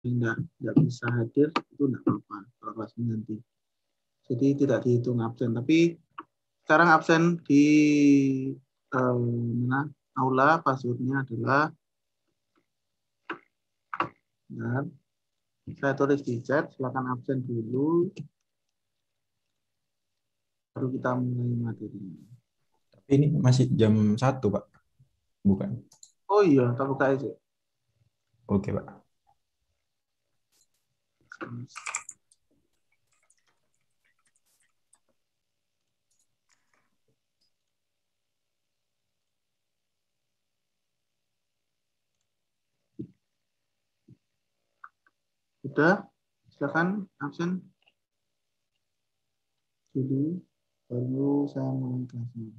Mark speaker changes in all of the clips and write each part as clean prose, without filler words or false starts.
Speaker 1: nggak bisa hadir itu nggak apa-apa kalau kelas nanti. Jadi tidak dihitung absen. Tapi sekarang absen di mana aula passwordnya adalah, benar, saya tulis di chat, silakan absen dulu, baru kita mulai materinya.
Speaker 2: Tapi ini masih jam 1, Pak. Bukan.
Speaker 1: Oh iya, kita buka aja.
Speaker 2: Oke, Pak.
Speaker 1: Sudah, silakan absen dulu, baru saya mulai kelasnya.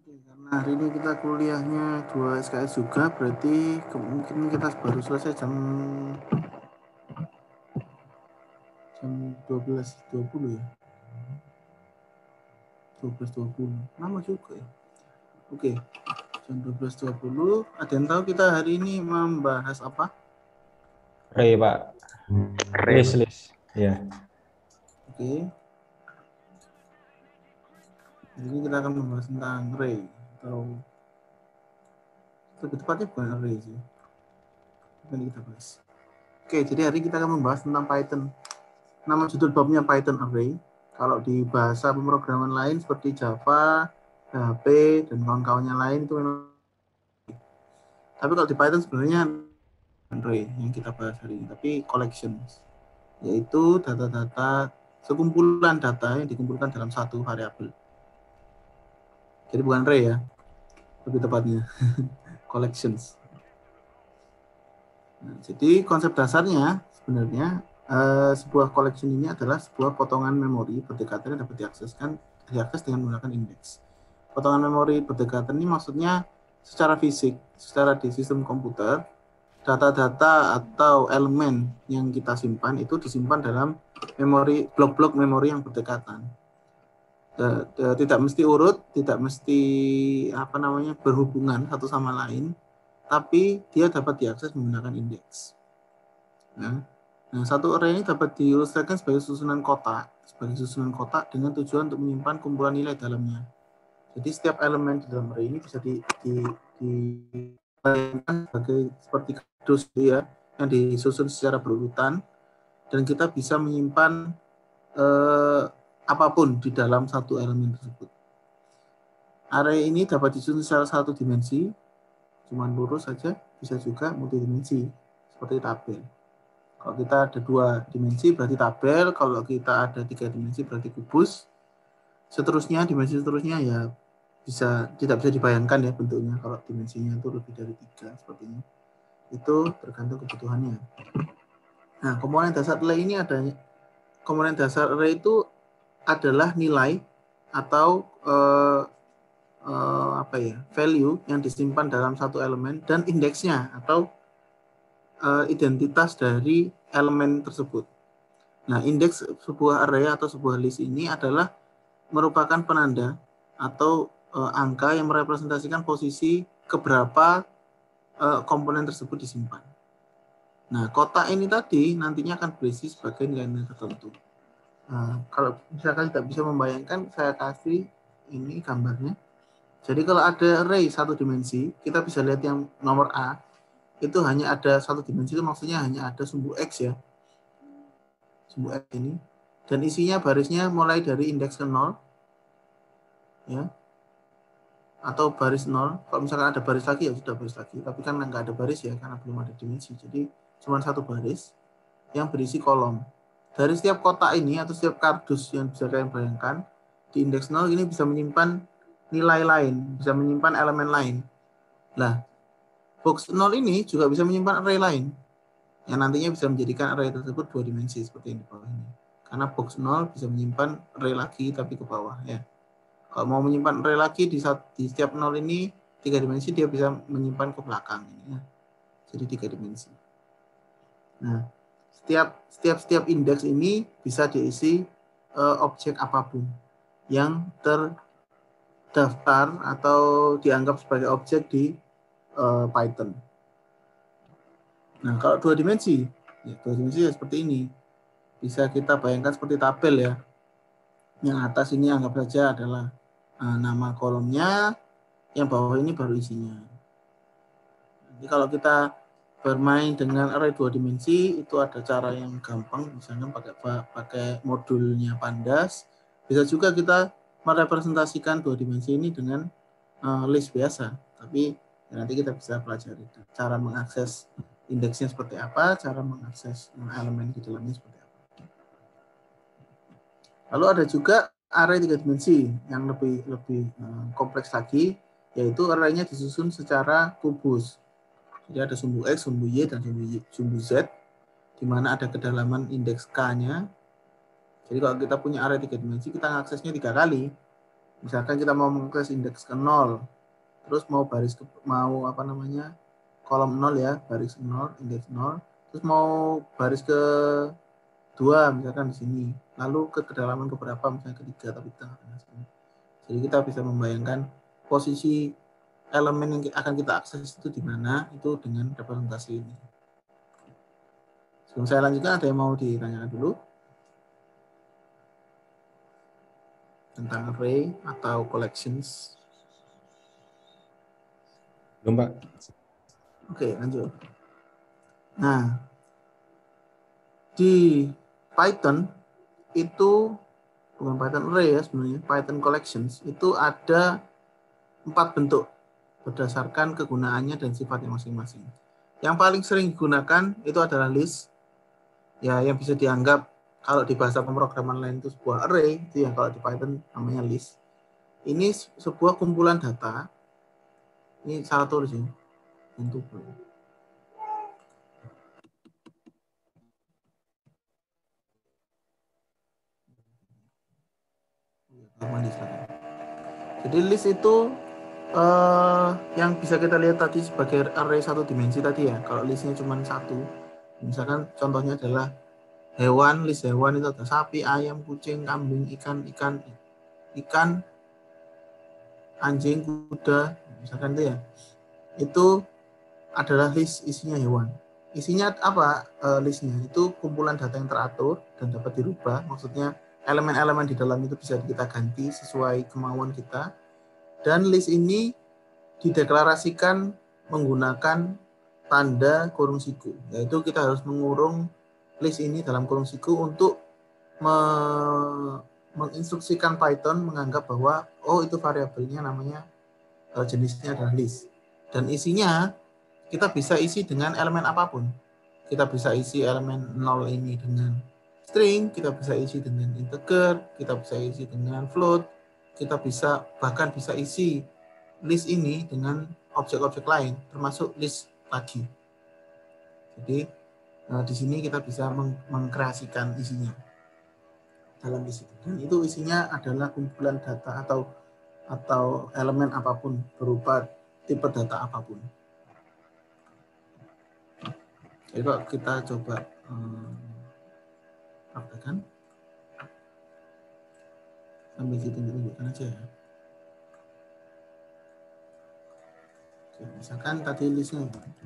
Speaker 1: Oke, karena hari ini kita kuliahnya 2 SKS juga, berarti kemungkinan kita baru selesai jam 12.20 ya. 12.20. Lama juga ya. Oke, jam 12.20. Ada yang tahu kita hari ini membahas apa?
Speaker 2: Ray, Pak. List. Ya.
Speaker 1: Oke. Hari ini kita akan membahas tentang array, atau lebih tepatnya bukan array sih. Nanti kita bahas. Oke, jadi hari ini kita akan membahas tentang Python. Nama judul babnya Python Array. Kalau di bahasa pemrograman lain seperti Java, PHP, dan kawan-kawannya lain itu memang. Tapi kalau di Python sebenarnya array yang kita bahas hari ini, tapi collections, yaitu data-data, sekumpulan data yang dikumpulkan dalam satu variabel. Jadi bukan array ya, lebih tepatnya collections. Nah, jadi konsep dasarnya sebenarnya sebuah collection ini adalah sebuah potongan memori berdekatan yang dapat diakses dengan menggunakan indeks. Potongan memori berdekatan ini maksudnya secara fisik, secara di sistem komputer, data-data atau elemen yang kita simpan itu disimpan dalam memori, blok-blok memori yang berdekatan. Tidak mesti urut, tidak mesti berhubungan satu sama lain, tapi dia dapat diakses menggunakan indeks. Nah, satu array ini dapat diilustrasikan sebagai susunan kotak dengan tujuan untuk menyimpan kumpulan nilai dalamnya. Jadi setiap elemen di dalam array ini bisa dibayangkan sebagai seperti kardus ya, yang disusun secara berurutan, dan kita bisa menyimpan apapun di dalam satu elemen tersebut. Array ini dapat disusun secara satu dimensi, cuma lurus saja, bisa juga multidimensi, seperti tabel. Kalau kita ada 2 dimensi berarti tabel, kalau kita ada 3 dimensi berarti kubus. Seterusnya, dimensi seterusnya ya tidak bisa dibayangkan ya bentuknya kalau dimensinya itu lebih dari 3 sepertinya. Itu tergantung kebutuhannya. Nah, komponen dasar array ini komponen dasar array itu adalah nilai atau value yang disimpan dalam satu elemen dan indeksnya atau identitas dari elemen tersebut. Nah, indeks sebuah array atau sebuah list ini adalah merupakan penanda atau angka yang merepresentasikan posisi keberapa komponen tersebut disimpan. Nah, kotak ini tadi nantinya akan berisi sebagai nilai-nilai tertentu. Nah, kalau misalkan tidak bisa membayangkan, saya kasih ini gambarnya. Jadi kalau ada array satu dimensi, kita bisa lihat yang nomor A, itu hanya ada satu dimensi, itu maksudnya hanya ada sumbu X ya. Sumbu X ini. Dan isinya barisnya mulai dari indeks ke 0, ya, atau baris 0. Kalau misalkan ada baris lagi, ya sudah baris lagi. Tapi kan nggak ada baris ya, karena belum ada dimensi. Jadi cuma satu baris yang berisi kolom. Dari setiap kotak ini atau setiap kardus yang bisa kalian bayangkan, di indeks 0 ini bisa menyimpan nilai lain, bisa menyimpan elemen lain. Nah, box 0 ini juga bisa menyimpan array lain, yang nantinya bisa menjadikan array tersebut dua dimensi, seperti yang di bawah ini. Karena box 0 bisa menyimpan array lagi, tapi ke bawah. Ya. Kalau mau menyimpan array lagi di setiap 0 ini, 3 dimensi, dia bisa menyimpan ke belakang. Ini, ya. Jadi 3 dimensi. Nah, setiap indeks ini bisa diisi objek apapun yang terdaftar atau dianggap sebagai objek di Python. Nah, kalau dua dimensi ya seperti ini. Bisa kita bayangkan seperti tabel ya. Yang atas ini anggap saja adalah nama kolomnya, yang bawah ini baru isinya. Jadi kalau kita bermain dengan array dua dimensi, itu ada cara yang gampang, misalnya pakai modulnya Pandas. Bisa juga kita merepresentasikan dua dimensi ini dengan list biasa. Tapi nanti kita bisa pelajari cara mengakses indeksnya seperti apa, cara mengakses elemen di dalamnya seperti apa. Lalu ada juga array tiga dimensi yang lebih kompleks lagi, yaitu arraynya disusun secara kubus. Jadi ada sumbu X, sumbu Y, dan sumbu Z, di mana ada kedalaman indeks K-nya. Jadi kalau kita punya array 3 dimensi, kita mengaksesnya 3 kali. Misalkan kita mau mengakses indeks ke 0, terus mau kolom 0 ya, baris 0, indeks 0, terus mau baris ke 2, misalkan di sini. Lalu ke kedalaman keberapa, misalnya ke 3, tapi di tengah-tengah sini. Jadi kita bisa membayangkan posisi elemen yang akan kita akses itu di mana, itu dengan representasi ini. Sebelum saya lanjutkan, ada yang mau ditanyakan dulu tentang array atau collections?
Speaker 2: Belum, Pak.
Speaker 1: Oke, lanjut. Nah, di Python itu, bukan Python array ya sebenarnya, Python collections itu ada 4 bentuk berdasarkan kegunaannya dan sifatnya masing-masing. Yang paling sering digunakan itu adalah list, ya, yang bisa dianggap kalau di bahasa pemrograman lain itu sebuah array, itu yang kalau di Python namanya list. Ini sebuah kumpulan data. Ini salah tulis ya. Untuk jadi list itu yang bisa kita lihat tadi sebagai array satu dimensi tadi ya. Kalau listnya cuma satu, misalkan contohnya adalah hewan, list hewan itu ada sapi, ayam, kucing, kambing, ikan, anjing, kuda, misalkan itu ya. Itu adalah list isinya hewan. Isinya apa listnya? Itu kumpulan data yang teratur dan dapat dirubah. Maksudnya elemen-elemen di dalam itu bisa kita ganti sesuai kemauan kita. Dan list ini dideklarasikan menggunakan tanda kurung siku. Yaitu kita harus mengurung list ini dalam kurung siku untuk menginstruksikan Python menganggap bahwa itu variabelnya namanya jenisnya adalah list. Dan isinya kita bisa isi dengan elemen apapun. Kita bisa isi elemen 0 ini dengan string, kita bisa isi dengan integer, kita bisa isi dengan float, kita bahkan bisa isi list ini dengan objek-objek lain, termasuk list lagi. Jadi di sini kita bisa mengkreasikan isinya dalam list itu. Dan itu isinya adalah kumpulan data atau elemen apapun berupa tipe data apapun. Jadi kalau kita coba praktekkan sambil ditunjukkan aja ya. Oke, misalkan tadi listnya ada api.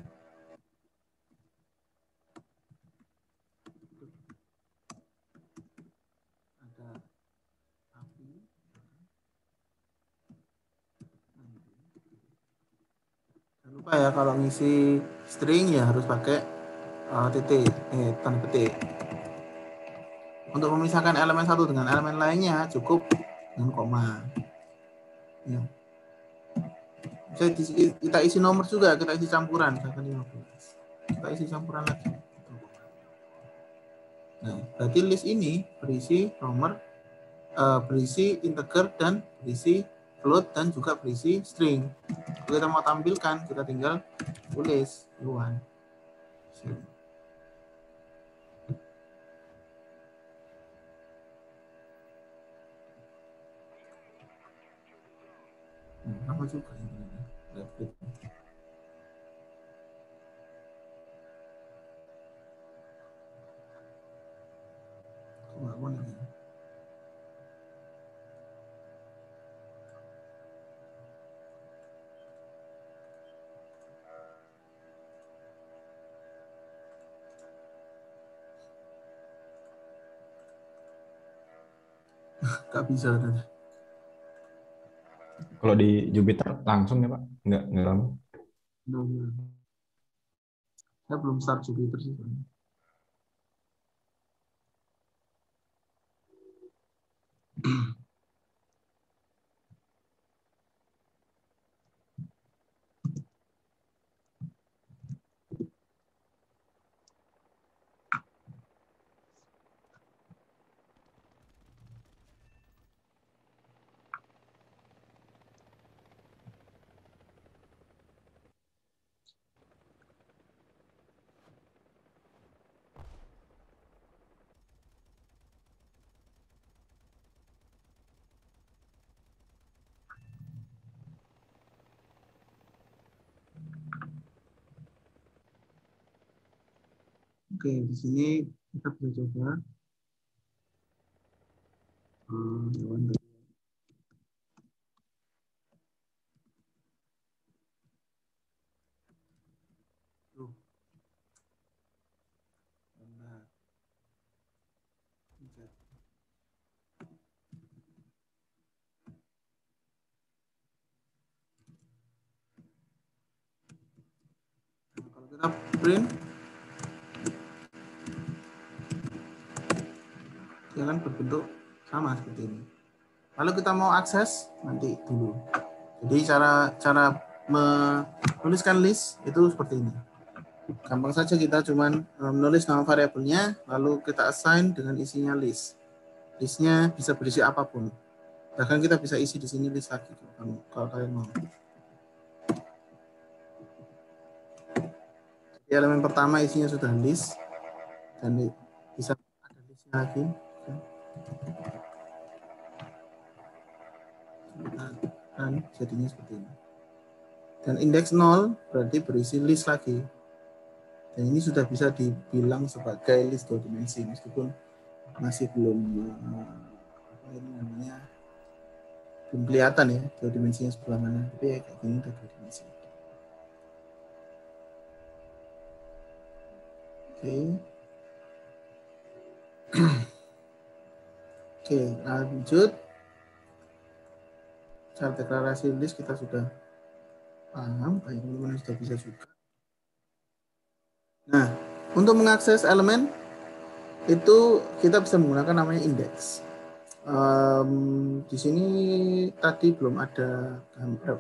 Speaker 1: Jangan lupa ya kalau ngisi string ya harus pakai titik, tanda petik. Untuk memisahkan elemen satu dengan elemen lainnya cukup dengan koma. Ya. Bisa kita isi nomor juga, kita isi campuran, misalkan 15. Kita isi campuran lagi. Nah, berarti list ini berisi nomor, berisi integer dan berisi float dan juga berisi string. Kalau kita mau tampilkan, kita tinggal tulis duluan. Sama juga ini. Gak bisa.
Speaker 2: Kalau di Jupiter langsung ya Pak? Nggak lama.
Speaker 1: Saya belum start Jupiter sih. Oke, di sini kita bisa coba. Kalau kita print, dia kan berbentuk sama seperti ini. Lalu kita mau akses nanti dulu. Jadi cara menuliskan list itu seperti ini. Gampang saja, kita cuman menulis nama variabelnya, lalu kita assign dengan isinya list. Listnya bisa berisi apapun. Bahkan kita bisa isi di sini list lagi kalau kalian mau. Jadi elemen pertama isinya sudah list dan bisa ada listnya lagi. Dan jadinya seperti ini. Dan indeks 0 berarti berisi list lagi. Dan ini sudah bisa dibilang sebagai list 2 dimensi meskipun masih belum belum kelihatan ya 2 dimensinya sebelah mana. Tapi ya kayak gini udah 2 dimensi. Oke. Oke, lanjut. Cara deklarasi list kita sudah paham, kayak teman-teman sudah bisa juga. Nah, untuk mengakses elemen itu kita bisa menggunakan namanya indeks. Di sini tadi belum ada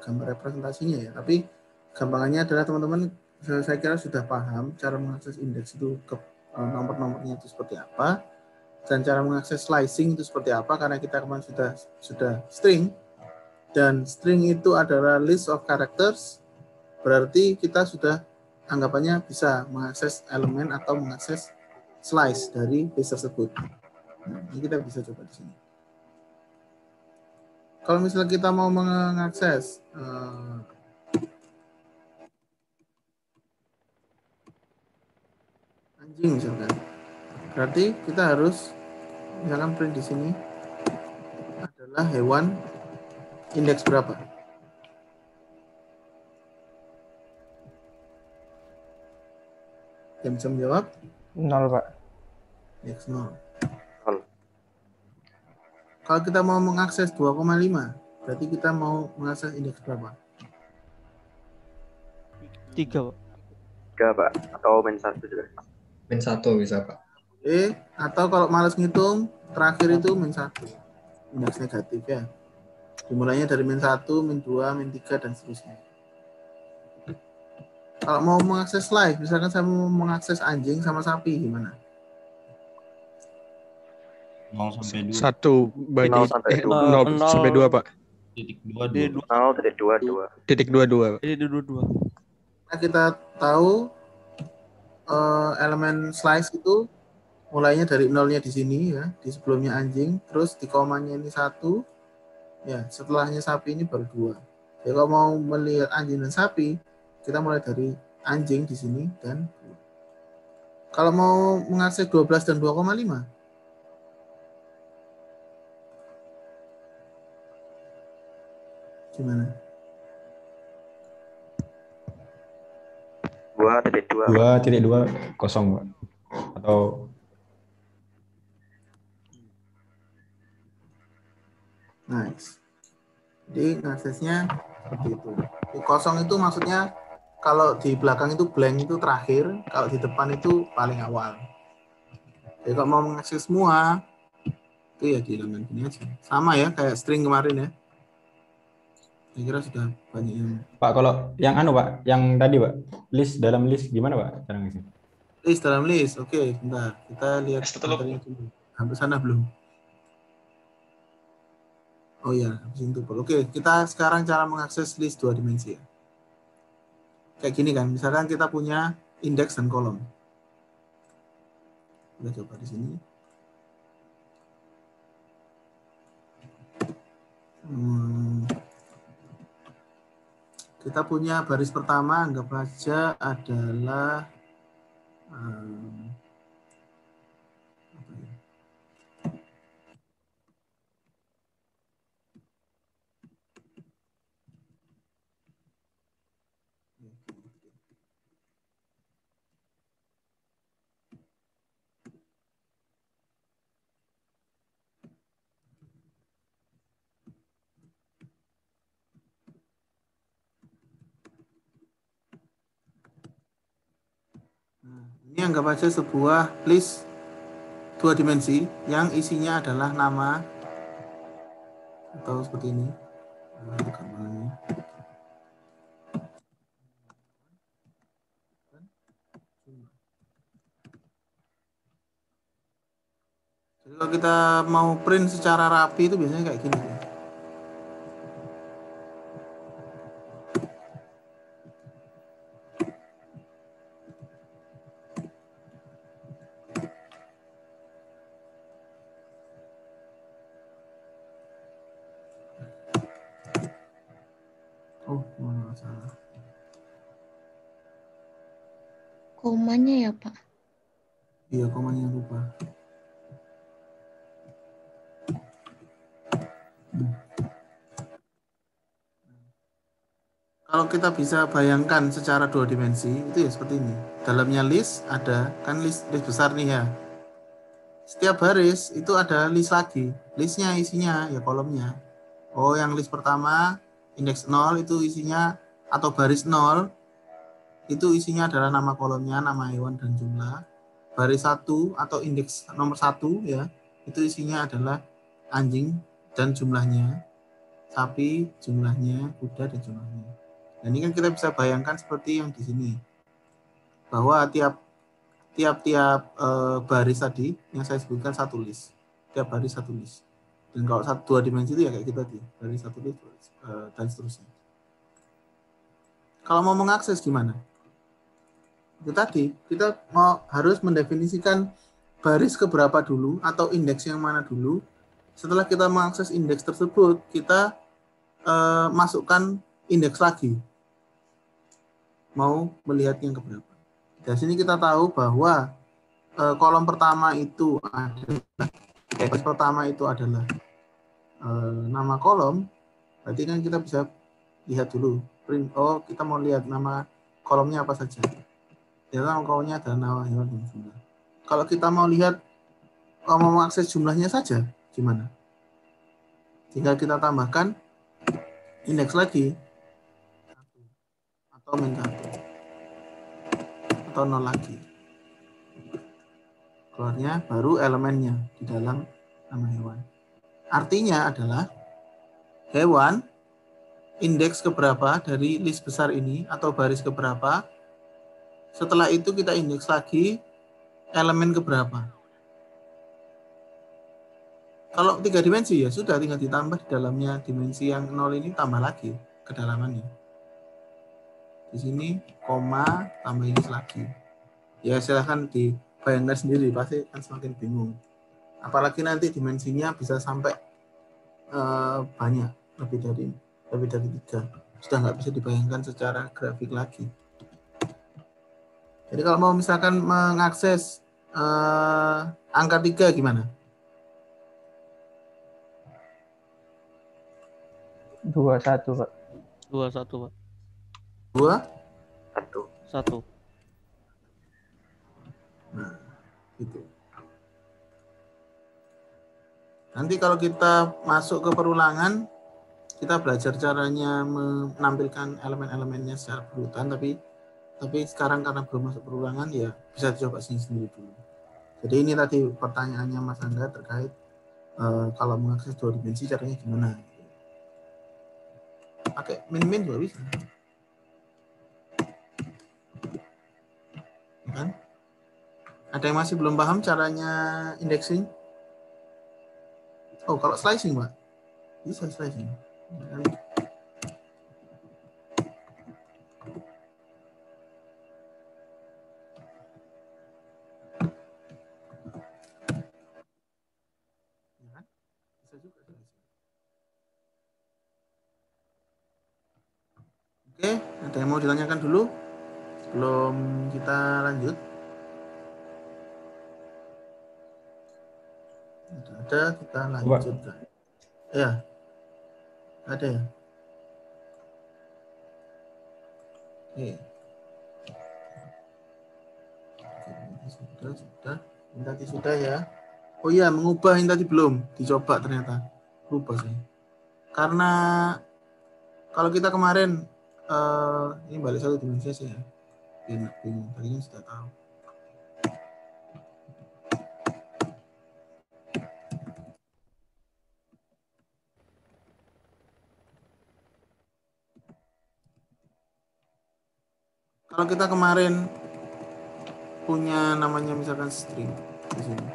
Speaker 1: gambar representasinya ya, tapi gampangannya adalah teman-teman saya kira sudah paham cara mengakses indeks itu ke nomor-nomornya itu seperti apa, dan cara mengakses slicing itu seperti apa, karena kita kemarin sudah string, dan string itu adalah list of characters, berarti kita sudah anggapannya bisa mengakses elemen atau mengakses slice dari list tersebut. Nah, ini kita bisa coba di sini. Kalau misalnya kita mau mengakses anjing misalkan, berarti kita harus misalkan print di sini adalah hewan indeks berapa. Yang bisa menjawab?
Speaker 3: 0, Pak.
Speaker 1: X 0.
Speaker 4: 0.
Speaker 1: Kalau kita mau mengakses 2,5, berarti kita mau mengakses indeks berapa?
Speaker 5: 3, Pak.
Speaker 4: 3, Pak. Atau min 1 juga.
Speaker 2: Min 1 bisa, Pak.
Speaker 1: Atau kalau males ngitung, terakhir itu min 1. Indeks negatif ya. Dimulainya dari min 1, min 2, min 3, dan seterusnya. Kalau mau mengakses live, misalkan saya mau mengakses anjing sama sapi, gimana?
Speaker 6: 0 sampai 2.
Speaker 7: 1 bagi
Speaker 4: 0 sampai
Speaker 7: 0 sampai 2, Pak.
Speaker 6: Titik 2,
Speaker 5: Jadi
Speaker 6: 2.
Speaker 4: 0,22.
Speaker 7: Titik 22.
Speaker 5: Jadi 22.
Speaker 1: Nah, kita tahu elemen slice itu mulainya dari nolnya di sini ya, di sebelumnya anjing, terus di komanya ini 1, ya setelahnya sapi ini baru 2. Ya kalau mau melihat anjing dan sapi, kita mulai dari anjing di sini dan 2. Kalau mau mengakses 12 dan 2,5, gimana?
Speaker 4: 2,2.
Speaker 2: 2,2 kosong, Pak. Atau
Speaker 1: Nice. Jadi aksesnya seperti itu. Di kosong itu maksudnya kalau di belakang itu blank itu terakhir, kalau di depan itu paling awal. Jadi kalau mau mengakses semua, itu ya di elemen ini aja. Sama ya kayak string kemarin ya. Saya kira sudah banyak yang.
Speaker 2: Pak, kalau yang Pak, yang tadi, Pak, list dalam list gimana, Pak, cara ngisi?
Speaker 1: List dalam list, oke, bentar. Kita lihat materinya dulu. Sampai sana belum? Oh ya, tuple. Oke, kita sekarang cara mengakses list 2 dimensi ya. Kayak gini kan, misalkan kita punya indeks dan kolom. Kita coba di sini. Kita punya baris pertama, anggap saja adalah ini anggap aja sebuah list 2 dimensi yang isinya adalah nama atau seperti ini. Jadi kalau kita mau print secara rapi itu biasanya kayak gini. Oh, salah.
Speaker 8: Komanya ya, Pak?
Speaker 1: Iya, komanya lupa. Kalau kita bisa bayangkan secara 2 dimensi, itu ya seperti ini. Dalamnya list ada, kan list besar nih ya. Setiap baris itu ada list lagi. Listnya isinya ya kolomnya. Oh, yang list pertama, indeks 0 itu isinya, atau baris 0, itu isinya adalah nama kolomnya, nama hewan dan jumlah. Baris 1 atau indeks nomor 1 ya, itu isinya adalah anjing dan jumlahnya, sapi jumlahnya, kuda dan jumlahnya. Dan ini kan kita bisa bayangkan seperti yang di sini, bahwa tiap baris tadi yang saya sebutkan satu list, tiap baris satu list. Dan kalau 2 dimensi itu ya kayak gitu tadi, baris satu list dan seterusnya. Kalau mau mengakses gimana? Itu tadi kita harus mendefinisikan baris keberapa dulu atau indeks yang mana dulu. Setelah kita mengakses indeks tersebut, kita masukkan indeks lagi. Mau melihat yang keberapa. Dari sini kita tahu bahwa kolom pertama itu adalah baris pertama itu adalah nama kolom. Berarti kan kita bisa lihat dulu print. Oh, kita mau lihat nama kolomnya apa saja. Ternyata angkanya adalah nama hewan dan jumlah. Kalau kita mau lihat, kalau mau mengakses jumlahnya saja, gimana? Tinggal kita tambahkan indeks lagi, atau min 1, atau 0 lagi. Keluarnya baru elemennya di dalam nama hewan. Artinya adalah hewan indeks keberapa dari list besar ini atau baris keberapa. Setelah itu kita indeks lagi elemen keberapa. Kalau 3 dimensi ya sudah tinggal ditambah di dalamnya dimensi yang 0 ini, tambah lagi kedalamannya. Di sini koma tambah ini lagi. Ya silahkan dibayangkan sendiri, pasti kan semakin bingung. Apalagi nanti dimensinya bisa sampai banyak, lebih dari 3. Sudah nggak bisa dibayangkan secara grafik lagi. Jadi kalau mau misalkan mengakses angka 3 gimana?
Speaker 3: 21, Pak.
Speaker 5: 21, Pak.
Speaker 1: 2,
Speaker 4: 1.
Speaker 5: 1.
Speaker 1: nah gitu. Nanti kalau kita masuk ke perulangan, kita belajar caranya menampilkan elemen-elemennya secara berurutan, tapi sekarang karena belum masuk perulangan ya bisa dicoba sendiri dulu. Jadi ini tadi pertanyaannya Mas Angga terkait kalau mengakses 2 dimensi caranya gimana? Pakai min-min juga bisa. Kan? Ada yang masih belum paham caranya indexing? Oh, kalau slicing, Pak. Bisa slicing. Bisa juga slicing. Oke, ada yang mau ditanyakan dulu? Sebelum kita lanjut. Ada, kita lanjutkan. Ya, ada ya. Oke. Sudah. Ini tadi sudah ya. Oh iya, mengubah yang tadi belum dicoba ternyata. Lupa sih. Karena kalau kita kemarin ini balik 1 dimensi sih ya. Bingung. Tadinya sudah tahu. Kalau kita kemarin punya namanya misalkan string di sini.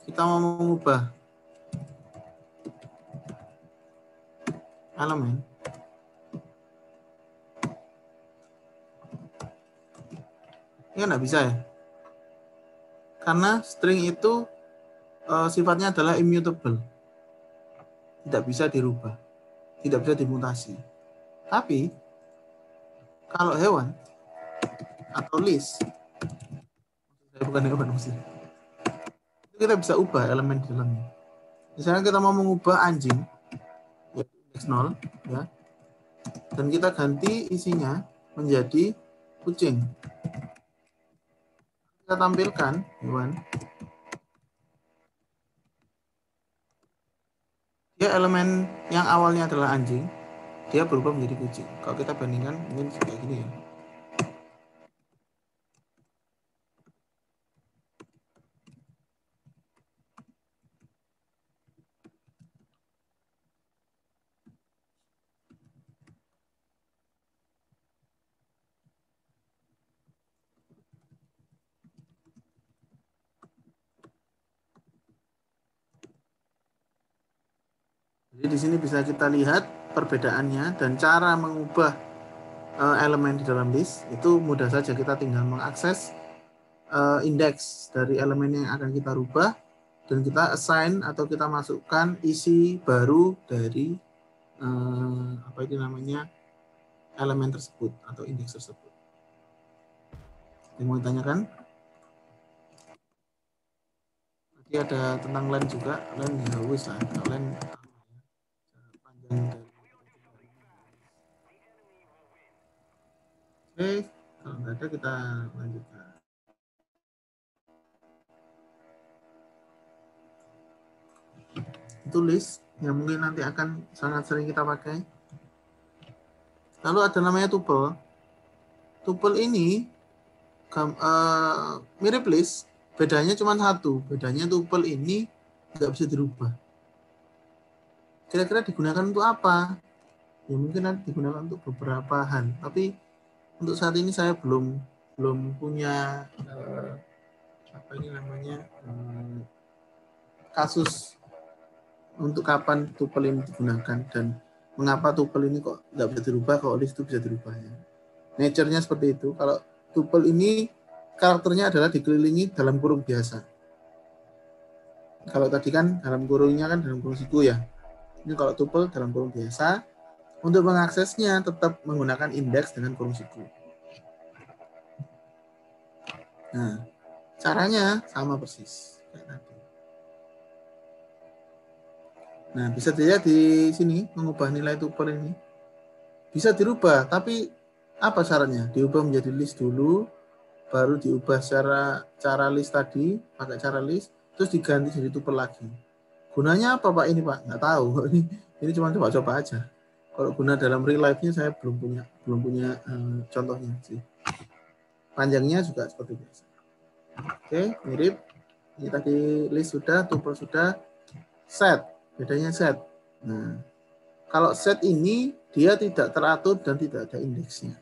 Speaker 1: Kita mau mengubah elemen. Ya nggak bisa ya. Karena string itu sifatnya adalah immutable. Tidak bisa dirubah. Tidak bisa dimutasi. Tapi kalau hewan atau list, bukan hewan maksudnya, itu kita bisa ubah elemen di dalamnya. Misalnya kita mau mengubah anjing, yaitu indeks 0, ya, dan kita ganti isinya menjadi kucing. Kita tampilkan hewan. Dia elemen yang awalnya adalah anjing, dia berubah menjadi kucing. Kalau kita bandingkan mungkin kayak gini ya. Jadi di sini bisa kita lihat perbedaannya dan cara mengubah elemen di dalam list itu mudah saja. Kita tinggal mengakses indeks dari elemen yang akan kita rubah dan kita assign atau kita masukkan isi baru dari apa itu namanya elemen tersebut atau indeks tersebut. Yang mau ditanyakan? Tadi ada tentang len juga, len ya wis lah, len panjang dari Oke, kalau nggak ada kita lanjutkan. Itu list yang mungkin nanti akan sangat sering kita pakai. Lalu ada namanya tuple. Tuple ini mirip list, bedanya cuma satu. Bedanya tuple ini nggak bisa dirubah. Kira-kira digunakan untuk apa? Ya mungkin nanti digunakan untuk beberapa hal. Tapi untuk saat ini saya belum punya apa ini namanya kasus untuk kapan tuple ini digunakan dan mengapa tuple ini kok nggak bisa dirubah, kalau list itu bisa dirubah ya. Nature-nya seperti itu. Kalau tuple ini karakternya adalah dikelilingi dalam kurung biasa. Kalau tadi kan dalam kurungnya kan dalam kurung siku ya. Ini kalau tuple dalam kurung biasa, untuk mengaksesnya tetap menggunakan indeks dengan kurung siku. Nah, caranya sama persis kayak tadi. Nah, bisa dilihat di sini mengubah nilai tuple ini. Bisa dirubah, tapi apa caranya? Diubah menjadi list dulu, baru diubah cara list tadi, pakai cara list, terus diganti jadi tuple lagi. Gunanya apa Pak ini Pak? Nggak tahu. Ini cuma coba-coba aja. Kalau guna dalam real life-nya saya belum punya contohnya sih. Panjangnya juga seperti biasa. Oke, mirip. Ini tadi list sudah, tuple sudah, set. Bedanya set. Nah, kalau set ini dia tidak teratur dan tidak ada indeksnya.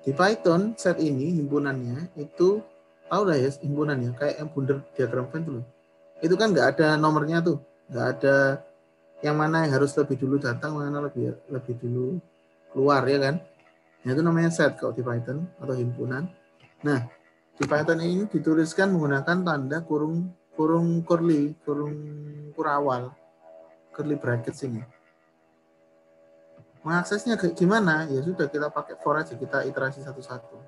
Speaker 1: Di Python set ini himpunannya itu tahu lah ya himpunannya kayak yang bundar diagram Venn dulu. Itu kan nggak ada nomornya tuh, nggak ada yang mana yang harus lebih dulu datang, mana lebih dulu keluar ya kan. Nah, itu namanya set kalau di Python atau himpunan. Nah, di Python ini dituliskan menggunakan tanda kurung curly, kurung kurawal, curly brackets ini. Mengaksesnya gimana? Ya sudah kita pakai for aja, kita iterasi satu-satu.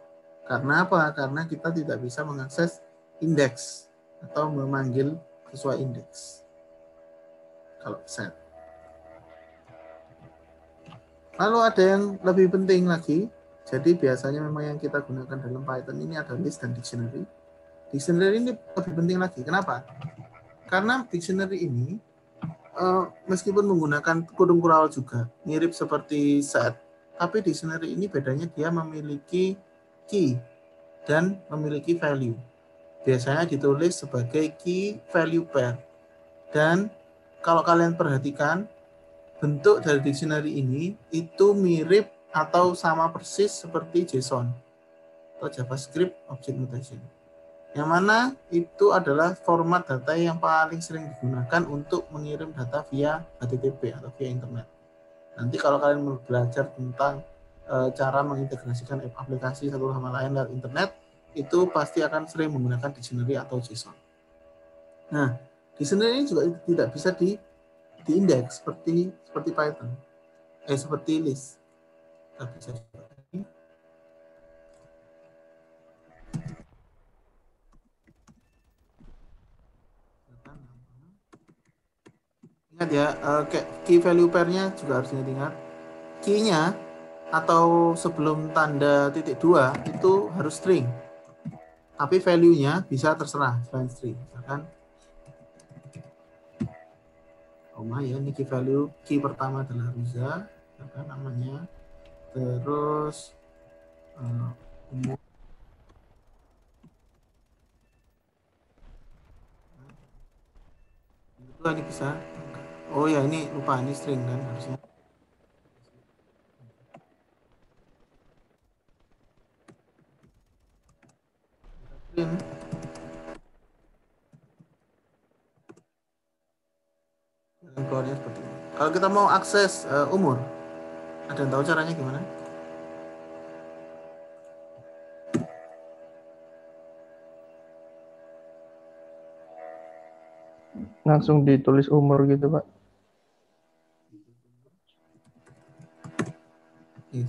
Speaker 1: Karena apa? Karena kita tidak bisa mengakses indeks atau memanggil sesuai indeks. Kalau set. Lalu ada yang lebih penting lagi. Jadi biasanya memang yang kita gunakan dalam Python ini ada list dan dictionary. Dictionary ini lebih penting lagi. Kenapa? Karena dictionary ini meskipun menggunakan kurung kurawal juga, mirip seperti set, tapi dictionary ini bedanya dia memiliki key dan memiliki value. Biasanya ditulis sebagai key value pair. Dan kalau kalian perhatikan, bentuk dari dictionary ini itu mirip atau sama persis seperti JSON atau JavaScript Object Notation. Yang mana itu adalah format data yang paling sering digunakan untuk mengirim data via HTTP atau via internet. Nanti kalau kalian mau belajar tentang cara mengintegrasikan aplikasi satu sama lain lewat internet, itu pasti akan sering menggunakan dictionary atau JSON. Nah, dictionary ini juga tidak bisa diindeks seperti Python, seperti list. Tapi bisa ingat ya, key value pair-nya juga harus diingat. Key-nya atau sebelum tanda titik 2 itu harus string. Tapi value-nya bisa terserah selain string. Misalkan ya, ini key value, key pertama adalah Riza, misalkan namanya. Terus umur. Itu ini bisa. Oh ya, ini lupa, ini string kan harusnya. String. Keluarnya seperti ini. Kalau kita mau akses umur, ada yang tahu caranya gimana?
Speaker 3: Langsung ditulis umur gitu, Pak.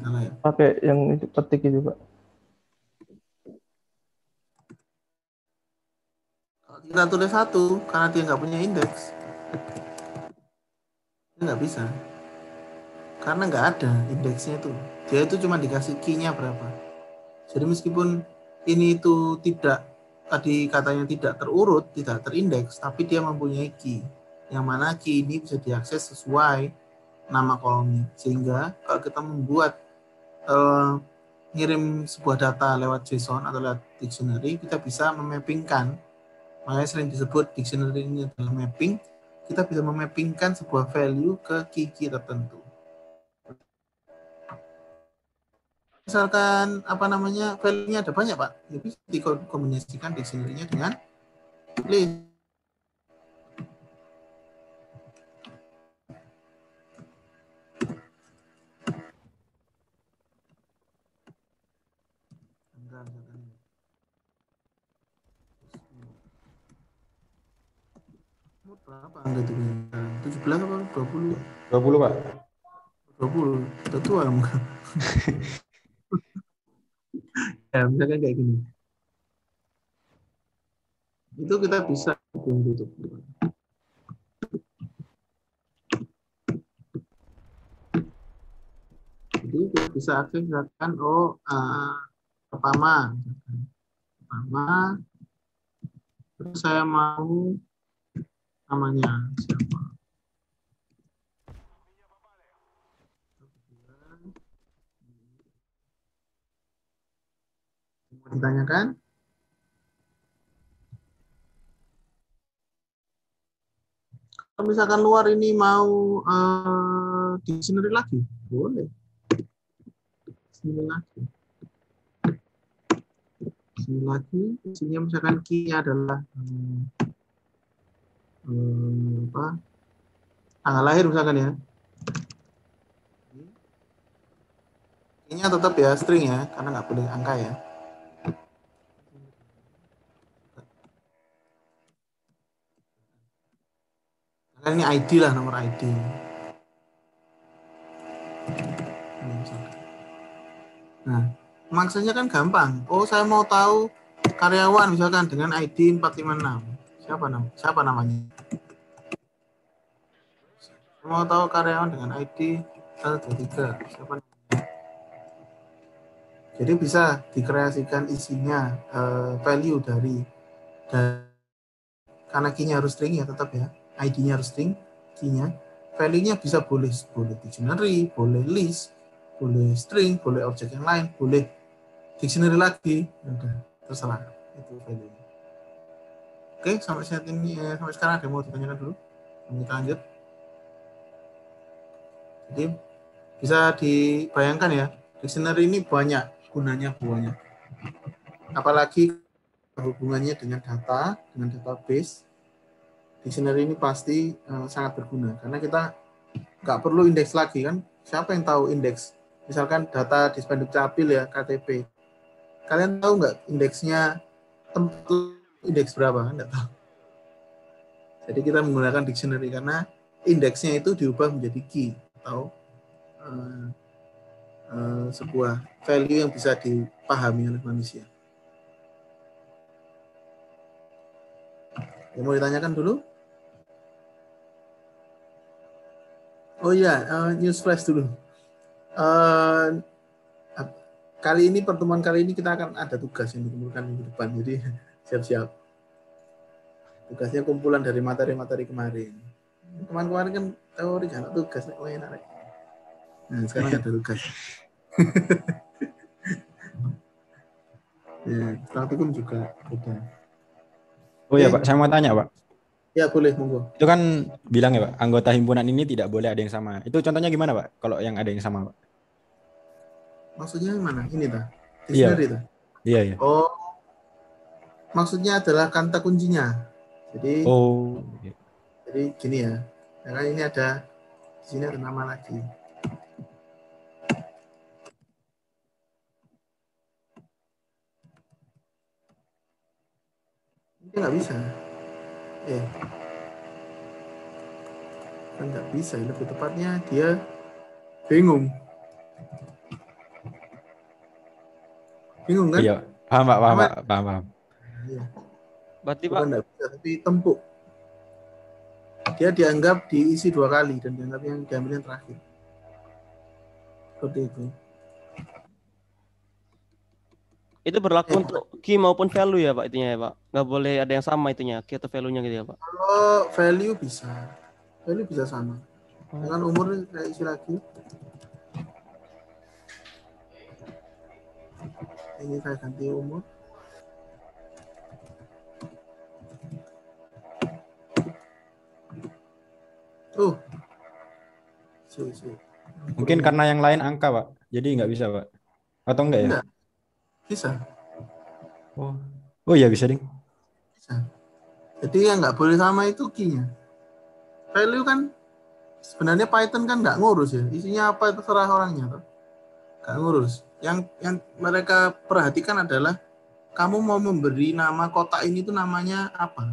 Speaker 1: Salah ya.
Speaker 3: Pakai yang itu petik itu, Pak.
Speaker 1: Kalau kita tulis satu, karena dia nggak punya indeks, dia nggak bisa. karena nggak ada indeksnya itu. Dia itu cuma dikasih key-nya berapa. Jadi meskipun ini itu tidak, tadi katanya tidak terurut, tidak terindeks, tapi dia mempunyai key. Yang mana key ini bisa diakses sesuai nama kolomnya. Sehingga kalau kita membuat ngirim sebuah data lewat JSON atau lewat dictionary, kita bisa memappingkan. Makanya sering disebut dictionary ini adalah mapping. Kita bisa memappingkan sebuah value ke key-key tertentu. Misalkan value-nya ada banyak, Pak, ya bisa dikombinasikan dictionary-nya dengan list. Berapa angka itu? 17 apa 20?
Speaker 2: 20, Pak.
Speaker 1: 20. Udah tua kamu. Ya, misalkan kayak gini. Itu kita bisa tutup. Jadi kita bisa akses misalkan pertama, terus saya mau namanya siapa? Mau ditanyakan? Kalau misalkan luar ini mau dictionary lagi, boleh. Dictionary lagi. Isinya misalkan key-nya adalah tanggal lahir misalkan ya. Key-nya tetap ya string ya, karena nggak boleh angka ya. Ini ID lah, nomor ID. Nah, maksudnya kan gampang. Oh, saya mau tahu karyawan misalkan dengan ID 456. Siapa namanya? Saya mau tahu karyawan dengan ID 123. Siapa namanya? Jadi bisa dikreasikan isinya value dari karena key-nya harus string ya tetap ya. ID-nya harus string, key-nya. Value-nya bisa boleh dictionary, boleh list, boleh string, boleh objek yang lain, boleh dictionary lagi. Udah, terserah. Itu value-nya. Oke, sampai sekarang ada yang mau ditanyakan dulu? Kita lanjut. Jadi bisa dibayangkan ya, dictionary ini banyak gunanya banyak. Apalagi hubungannya dengan data, dengan database. Dictionary ini pasti sangat berguna karena kita nggak perlu indeks lagi kan. Siapa yang tahu indeks? Misalkan data di Spenduk Capil ya, KTP. Kalian tahu nggak indeksnya indeks berapa? Nggak tahu. Jadi kita menggunakan dictionary karena indeksnya itu diubah menjadi key atau sebuah value yang bisa dipahami oleh manusia. Yang mau ditanyakan dulu? Oh iya, news flash dulu. Pertemuan kali ini kita akan ada tugas yang dikumpulkan minggu depan, jadi siap-siap. Tugasnya kumpulan dari materi-materi kemarin. Kemarin kan teori kan tugas, enak. Nah sekarang ada tugas. Ya, praktikum juga udah.
Speaker 2: Oh ya Pak, saya mau tanya Pak.
Speaker 1: Ya boleh, monggo.
Speaker 2: Itu kan bilang ya Pak, anggota himpunan ini tidak boleh ada yang sama. Itu contohnya gimana Pak? Kalau yang ada yang sama Pak?
Speaker 1: Maksudnya mana? Ini ta?
Speaker 2: Iya. Iya.
Speaker 1: Oh, maksudnya adalah kata kuncinya. Jadi, jadi gini ya. Karena ini ada di sini ada nama lagi. Ini nggak bisa. Kan nggak bisa. Lebih tepatnya dia bingung. Bingung kan?
Speaker 2: Iya, paham.
Speaker 1: Iya.
Speaker 7: Berarti
Speaker 1: Bukan
Speaker 7: Pak,
Speaker 1: nggak bisa, tapi tempuk. Dia dianggap diisi 2 kali dan dianggap yang diambil yang terakhir. Seperti itu.
Speaker 5: Itu berlaku untuk key maupun value ya Pak, itunya ya Pak. Nggak boleh ada yang sama itunya, key atau value-nya gitu ya Pak.
Speaker 1: Kalau value bisa sama. Dengan umur saya isi lagi. Ini saya ganti umur.
Speaker 2: Mungkin karena yang lain angka, Pak. Jadi nggak bisa, Pak. Atau enggak ya?
Speaker 1: Enggak. Bisa.
Speaker 2: Oh iya bisa, Ding.
Speaker 1: Bisa. Jadi yang nggak boleh sama itu key-nya. Value kan sebenarnya Python kan nggak ngurus ya. Isinya apa itu terserah orangnya. Tuh. Nggak ngurus. Yang mereka perhatikan adalah kamu mau memberi nama kotak ini tuh namanya apa.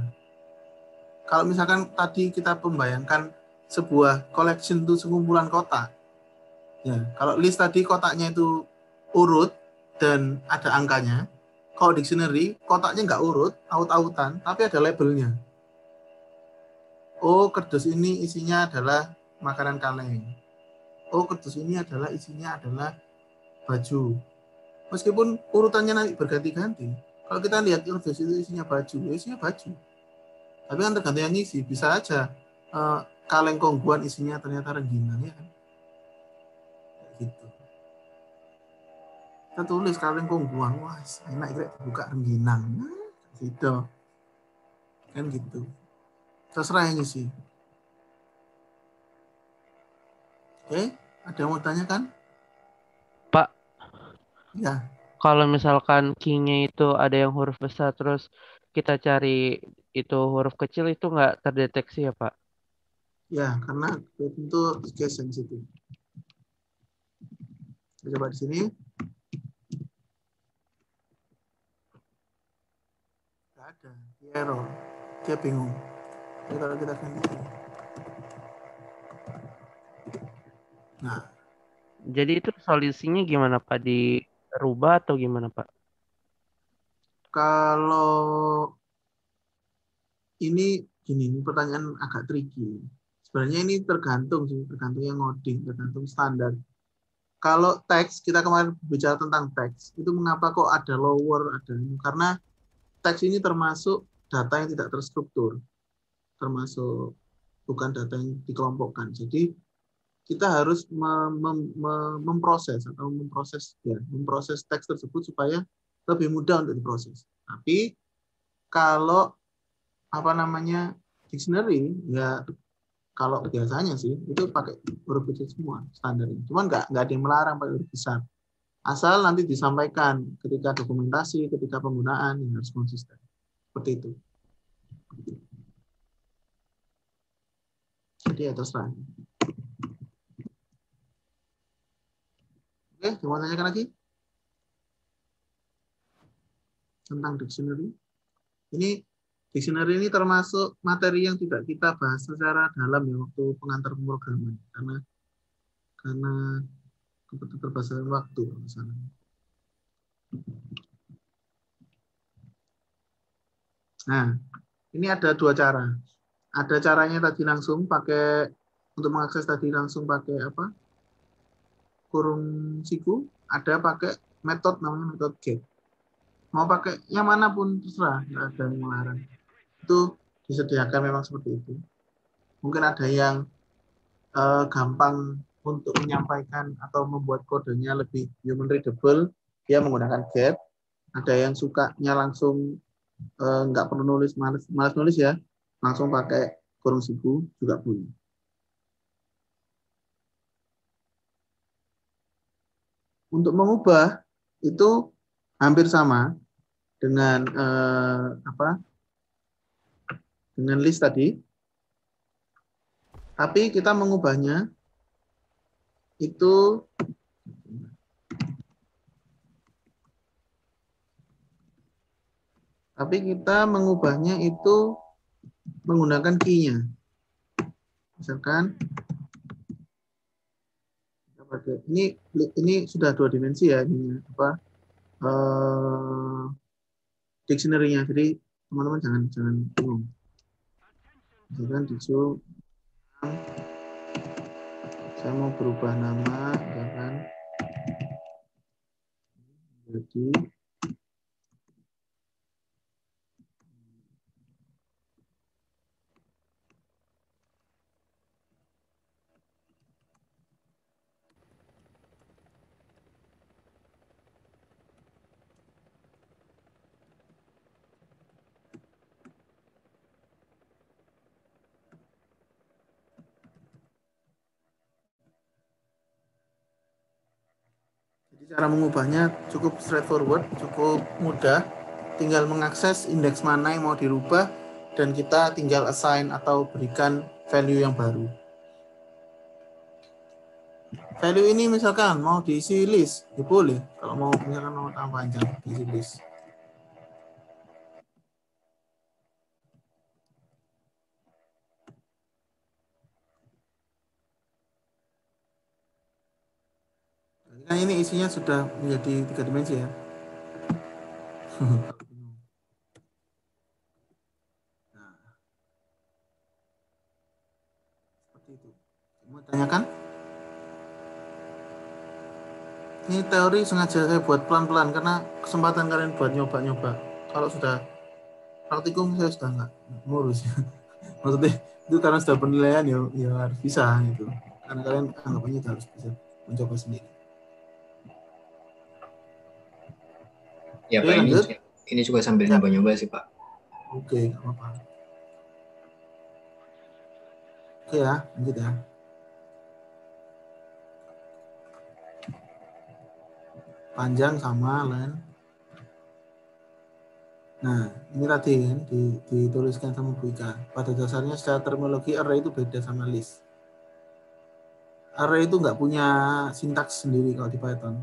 Speaker 1: Kalau misalkan tadi kita membayangkan sebuah collection itu sekumpulan kotak. Ya, kalau list tadi kotaknya itu urut dan ada angkanya. Kalau dictionary kotaknya nggak urut, aut-autan, tapi ada labelnya. Oh, kerdus ini isinya adalah makanan kaleng. Oh, kerdus ini adalah isinya adalah baju. Meskipun urutannya nanti berganti-ganti. Kalau kita lihat kerdus itu isinya baju, ya isinya baju. Tapi kan tergantung yang isi. Bisa aja kaleng kongguan isinya ternyata rengginang ya kan. Gitu. Kita tulis kaleng kongguan, wah enak ya buka rengginang. Gitu. Kan gitu. Terserah yang isi. Oke, ada yang mau tanya kan?
Speaker 9: Pak,
Speaker 1: Ya.
Speaker 9: kalau misalkan key-nya itu ada yang huruf besar terus kita cari itu huruf kecil itu nggak terdeteksi ya Pak?
Speaker 1: Ya, karena itu case sensitif. Kita coba di sini. Nggak ada, dia error. Dia bingung. Jadi kalau kita ganti. Nah,
Speaker 9: jadi itu solusinya gimana Pak? Dirubah atau gimana Pak?
Speaker 1: kalau ini gini, ini pertanyaan agak tricky. Sebenarnya ini tergantung yang ngoding, tergantung standar. Kalau teks, kita kemarin bicara tentang teks, itu mengapa kok ada lower, ada ini? Karena teks ini termasuk data yang tidak terstruktur, termasuk bukan data yang dikelompokkan. Jadi kita harus memproses teks tersebut supaya lebih mudah untuk diproses. Tapi kalau dictionary ya kalau biasanya sih itu pakai huruf kecil semua standarnya. Cuman nggak ada yang melarang pakai huruf besar. Asal nanti disampaikan ketika dokumentasi, ketika penggunaan yang harus konsisten. Seperti itu. Jadi ya terserah. Oke, mau tanyakan lagi? Tentang dictionary. Ini dictionary ini termasuk materi yang tidak kita bahas secara dalam ya waktu pengantar pemrograman karena keterbatasan waktu misalnya. Nah, ini ada dua cara. Ada caranya tadi langsung pakai untuk mengakses tadi langsung pakai apa? Kurung siku, ada pakai metode namanya metode get. Mau pakai yang manapun terserah, nggak ada yang melarang. Itu disediakan memang seperti itu. Mungkin ada yang gampang untuk menyampaikan atau membuat kodenya lebih human readable, dia menggunakan get. Ada yang sukanya langsung nggak perlu nulis, malas nulis ya, langsung pakai kurung siku juga boleh. Untuk mengubah itu hampir sama dengan dengan list tadi, tapi kita mengubahnya itu menggunakan key-nya. Misalkan ini sudah dua dimensi ya ini apa dictionary-nya. Jadi teman-teman jangan bingung. Misalkan Saya mau berubah nama, jangan jadi cara mengubahnya cukup straightforward, cukup mudah. Tinggal mengakses indeks mana yang mau dirubah dan kita tinggal assign atau berikan value yang baru. Value ini misalkan mau diisi list, ya boleh. Kalau mau misalkan mau tambah panjang, diisi list. Nah, ini isinya sudah menjadi 3 dimensi ya. Nah, seperti itu. Mau tanyakan? Ini teori sengaja saya buat pelan-pelan karena kesempatan kalian buat nyoba-nyoba. Kalau sudah praktikum saya sudah nggak ngurus. Maksudnya itu karena sudah penilaian ya harus bisa gitu. Karena kalian anggapannya harus bisa mencoba sendiri.
Speaker 10: Ya
Speaker 1: Oke,
Speaker 10: Pak,
Speaker 1: lanjut.
Speaker 10: ini juga sambil
Speaker 1: Ya.
Speaker 10: nyoba-nyoba sih Pak.
Speaker 1: Oke, nggak apa-apa. Oke ya, lanjut ya. Panjang sama len. Nah, ini tadi kan dituliskan sama Bu Ika. Pada dasarnya secara terminologi array itu beda sama list. Array itu nggak punya sintaks sendiri kalau di Python.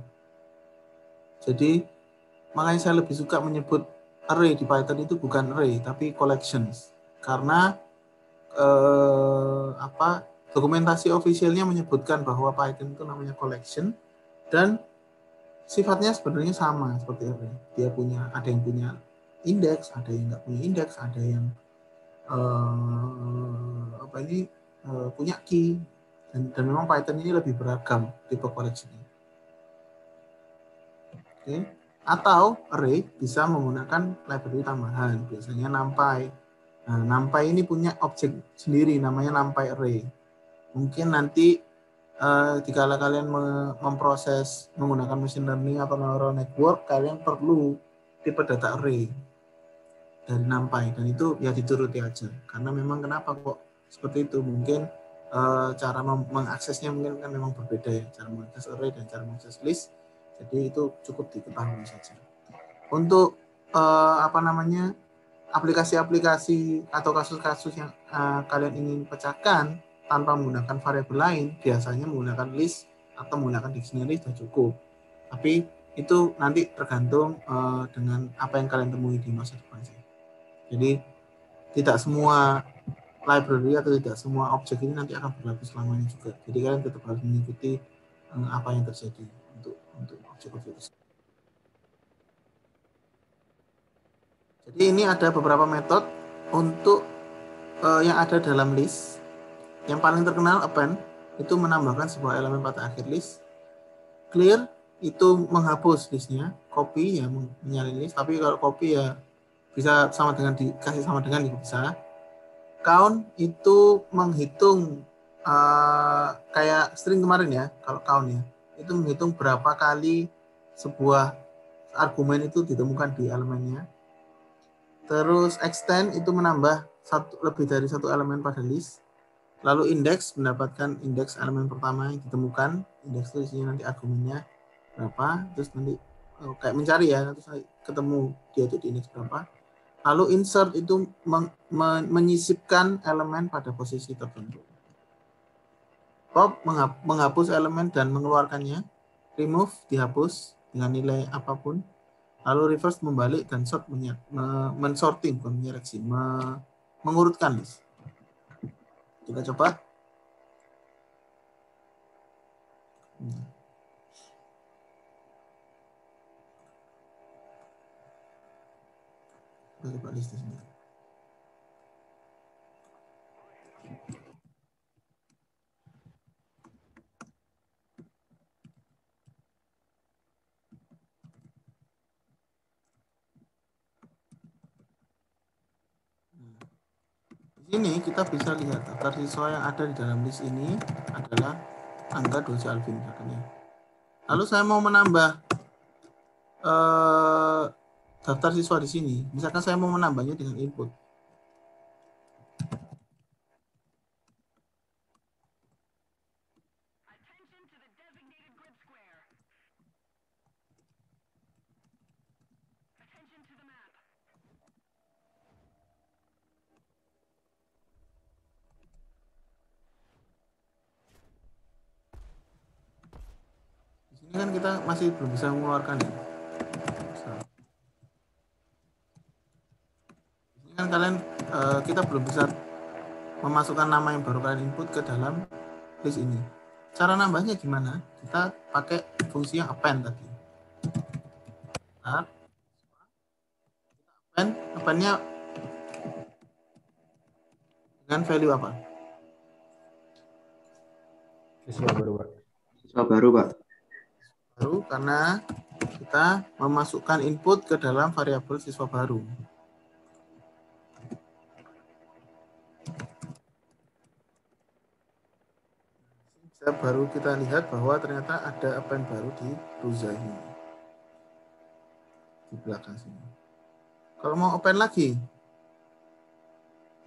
Speaker 1: Jadi makanya saya lebih suka menyebut array di Python itu bukan array tapi collections. Karena dokumentasi officialnya menyebutkan bahwa Python itu namanya collection dan sifatnya sebenarnya sama seperti array. Dia ada yang punya indeks, ada yang nggak punya indeks, ada yang punya key dan memang Python ini lebih beragam tipe collection-nya. Oke. Atau array bisa menggunakan library tambahan, biasanya NumPy. Nah, NumPy ini punya objek sendiri namanya NumPy array. Mungkin nanti jika kalian memproses menggunakan machine learning atau neural network, kalian perlu tipe data array dari NumPy dan itu ya dituruti aja. Karena memang kenapa kok seperti itu? Mungkin cara mengaksesnya mungkin kan memang berbeda ya, cara mengakses array dan cara mengakses list. Jadi itu cukup diketahui saja. Untuk aplikasi-aplikasi atau kasus-kasus yang kalian ingin pecahkan tanpa menggunakan variabel lain, biasanya menggunakan list atau menggunakan dictionary sudah cukup. Tapi itu nanti tergantung dengan apa yang kalian temui di masa depan. Jadi tidak semua library atau tidak semua objek ini nanti akan berlaku selamanya juga. Jadi kalian tetap harus mengikuti apa yang terjadi untuk objek-objek tersebut. Jadi ini ada beberapa metode untuk yang ada dalam list. Yang paling terkenal append itu menambahkan sebuah elemen pada akhir list. Clear itu menghapus listnya. Copy ya menyalin list. Tapi kalau copy ya bisa dikasih sama dengan juga bisa. Count itu menghitung kayak string kemarin ya. Kalau count ya itu menghitung berapa kali sebuah argumen itu ditemukan di elemennya. Terus extend itu menambah lebih dari satu elemen pada list. Lalu index mendapatkan indeks elemen pertama yang ditemukan. Indeks itu isinya nanti argumennya berapa. Terus nanti kayak mencari ya, terus ketemu dia itu di indeks berapa. Lalu insert itu menyisipkan elemen pada posisi tertentu. Pop menghapus elemen dan mengeluarkannya. Remove dihapus dengan nilai apapun. Lalu reverse membalik dan sort mensorting, bukan menyeleksi, mengurutkan list. Kita coba. Kita coba list di sini. Ini kita bisa lihat daftar siswa yang ada di dalam list ini adalah angka 2C Alvin. Lalu saya mau menambah daftar siswa di sini. Misalkan saya mau menambahnya dengan input. Ini kan kita masih belum bisa mengeluarkan ya. Ini kan kalian kita belum bisa memasukkan nama yang baru kalian input ke dalam list ini. Cara nambahnya gimana? Kita pakai fungsi yang append tadi. Nah, append-nya dengan value apa?
Speaker 2: Siswa baru, Pak.
Speaker 4: Siswa baru, Pak.
Speaker 1: Baru karena kita memasukkan input ke dalam variabel siswa baru. Bisa baru kita lihat bahwa ternyata ada append baru di Ruza ini. Di belakang sini. Kalau mau append lagi,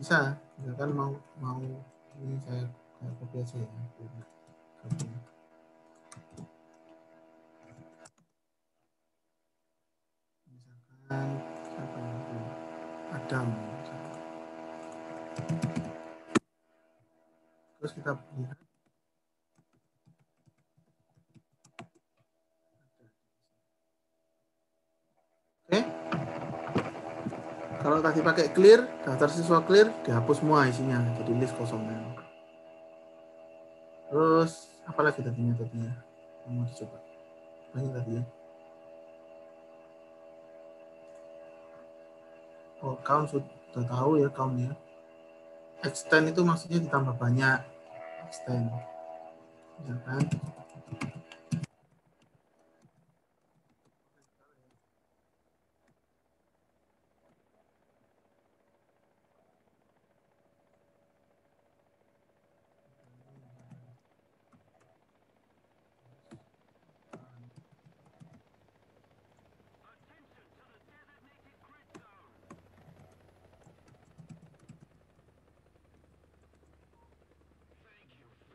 Speaker 1: bisa. Misalkan mau ini saya copy aja ya. Copy. Adam. Terus kita lihat. Oke. Kalau tadi pakai clear, daftar siswa clear, dihapus semua isinya, jadi list kosongnya. Terus apalagi tadinya? Mau dicoba. Banyak tadi ya. Oh, count sudah tahu ya countnya. Extend itu maksudnya ditambah banyak. Extend. Ya kan?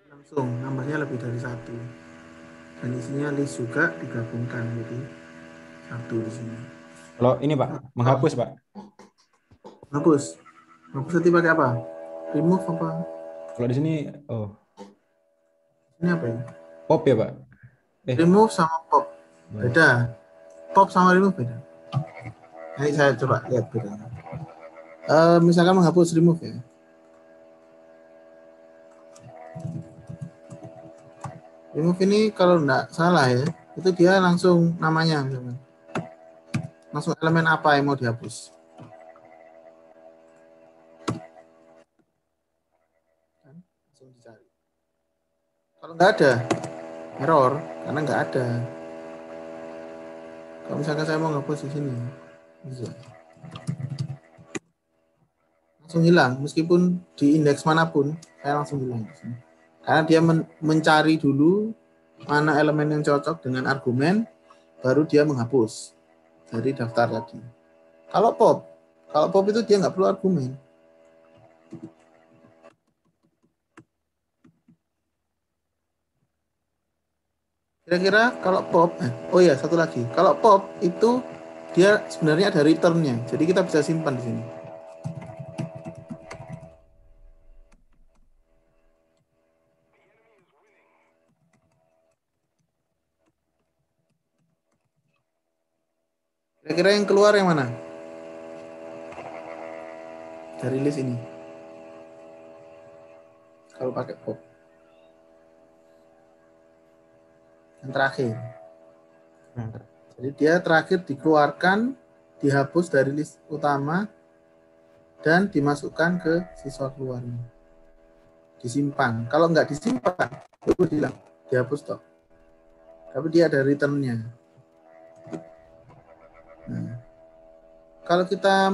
Speaker 1: Langsung nambahnya lebih dari satu, dan isinya list juga digabungkan jadi satu di sini.
Speaker 2: Kalau ini Pak, menghapus Pak.
Speaker 1: Hapus nanti pakai apa? Remove apa?
Speaker 2: Kalau di sini,
Speaker 1: Ini apa ya?
Speaker 2: pop ya Pak?
Speaker 1: Remove sama pop beda. Pop sama remove beda. Ini saya coba lihat bedanya. Misalkan menghapus remove ya. Remove ini kalau enggak salah ya, itu dia langsung namanya misalkan. Langsung elemen apa yang mau dihapus. Langsung dicari. Kalau enggak ada, error karena enggak ada. Kalau misalkan saya mau ngapus di sini, bisa. Langsung hilang, meskipun di indeks manapun, saya langsung hilang di sini. Karena dia mencari dulu mana elemen yang cocok dengan argumen, baru dia menghapus dari daftar tadi. Kalau pop itu dia nggak perlu argumen. Kira-kira kalau pop, satu lagi. Kalau pop itu dia sebenarnya ada return-nya, jadi kita bisa simpan di sini. Kira-kira yang keluar yang mana? Dari list ini. Kalau pakai pop. Yang terakhir. Jadi dia terakhir dikeluarkan, dihapus dari list utama, dan dimasukkan ke siswa keluarnya. Disimpan. Kalau nggak disimpan, itu hilang. Dihapus toh. Tapi dia ada return-nya. Nah, kalau kita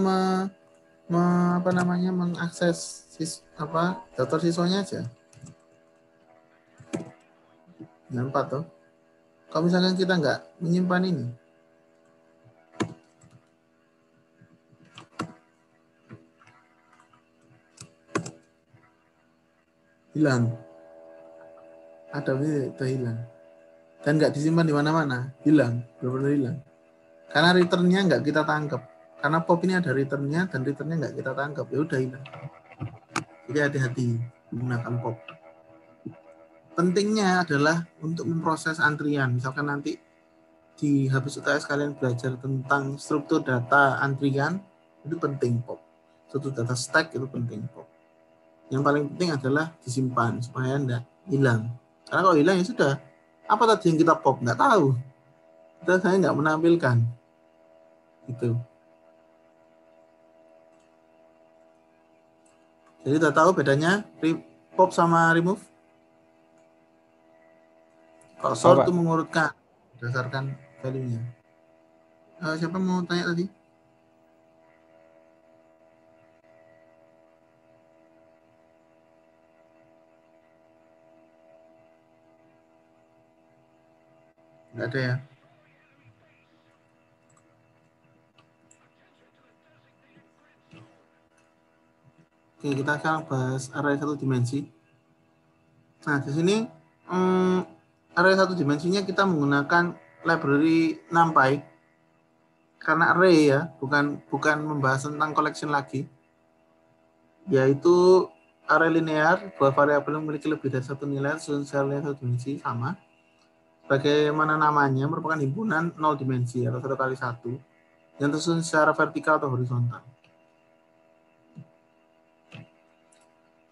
Speaker 1: mengakses daftar siswanya aja. Yang 4 tuh. Kalau misalkan kita nggak menyimpan ini, hilang. Ada itu hilang. Dan nggak disimpan di mana-mana, hilang, benar-benar hilang. Karena returnnya nggak kita tangkap. Karena pop ini ada returnnya dan returnnya nggak kita tangkap, ya udah hilang. Jadi hati-hati menggunakan pop. Pentingnya adalah untuk memproses antrian. Misalkan nanti di habis UTS kalian belajar tentang struktur data antrian, itu penting pop. Struktur data stack itu penting pop. Yang paling penting adalah disimpan supaya enggak hilang. Karena kalau hilang ya sudah. Apa tadi yang kita pop? Nggak tahu. Saya nggak menampilkan. Gitu. Jadi udah tahu bedanya pop sama remove? Kalau sort itu mengurutkan berdasarkan value-nya. Siapa mau tanya tadi? Nggak ada ya? Oke, kita sekarang bahas array satu dimensi. Nah, di sini array satu dimensinya kita menggunakan library NumPy. Karena array ya, bukan membahas tentang collection lagi. Yaitu array linear, bahwa variabel memiliki lebih dari satu nilai, susun secara linear satu dimensi sama. Bagaimana namanya, merupakan himpunan 0 dimensi atau 1 kali 1 yang tersusun secara vertikal atau horizontal.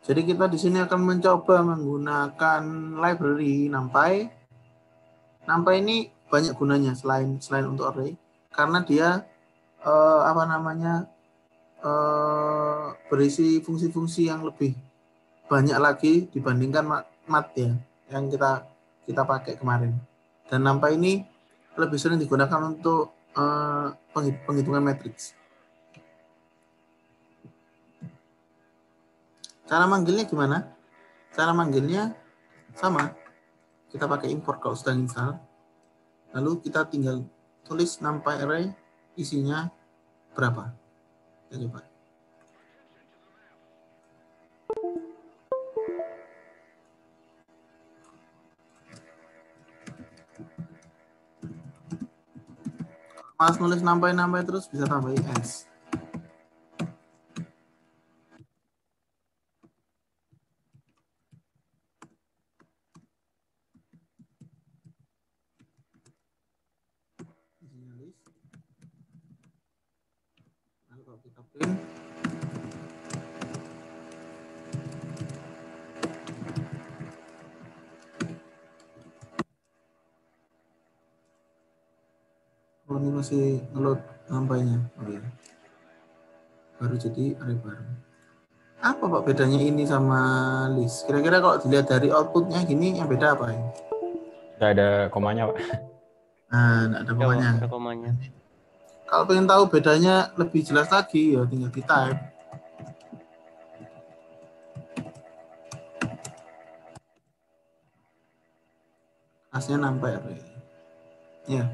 Speaker 1: Jadi kita di sini akan mencoba menggunakan library NumPy. NumPy ini banyak gunanya selain untuk array, karena dia berisi fungsi-fungsi yang lebih banyak lagi dibandingkan mat ya yang kita pakai kemarin. Dan NumPy ini lebih sering digunakan untuk penghitungan matriks. Cara manggilnya gimana? Cara manggilnya sama. Kita pakai import kalau sudah install. Lalu kita tinggal tulis NumPy array isinya berapa. Kita coba. Mas nulis NumPy terus bisa tambahin S. Lalu kalau kita print, ini masih ngeload NumPy-nya. Baru jadi array baru. Apa Pak bedanya ini sama list? Kira-kira kalau dilihat dari outputnya gini, yang beda apa ini?
Speaker 2: Tidak ada komanya, Pak.
Speaker 1: Nah, nggak ada komanya.
Speaker 5: Ada komanya.
Speaker 1: Kalau pengen tahu bedanya lebih jelas lagi, ya tinggal di type. Asnya NumPy array. Ya.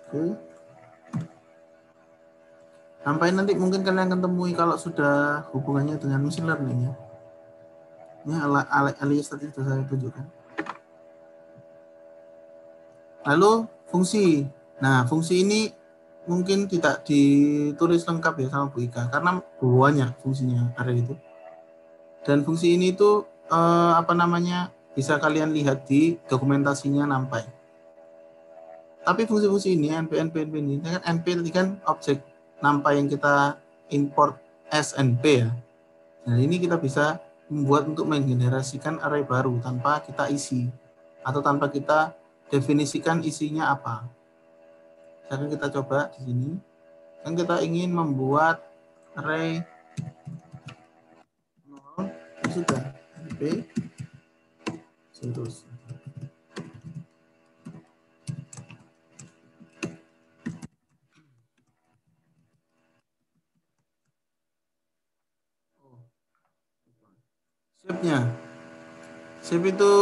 Speaker 1: Oke. Sampai nanti mungkin kalian akan temui kalau sudah hubungannya dengan machine learning ya. Ini alias tadi sudah saya tunjukkan. Lalu fungsi. Nah, fungsi ini mungkin tidak ditulis lengkap ya sama Bu Ika karena banyak fungsinya array itu. Dan fungsi ini itu bisa kalian lihat di dokumentasinya NumPy. Tapi fungsi-fungsi ini NP ini kan NP tadi kan objek NumPy yang kita import SNP ya. Nah, ini kita bisa membuat untuk menggenerasikan array baru tanpa kita isi atau tanpa kita definisikan isinya apa. Sekarang kita coba di sini. Kan kita ingin membuat array 0, sudah NP terus. Shape-nya. Shape itu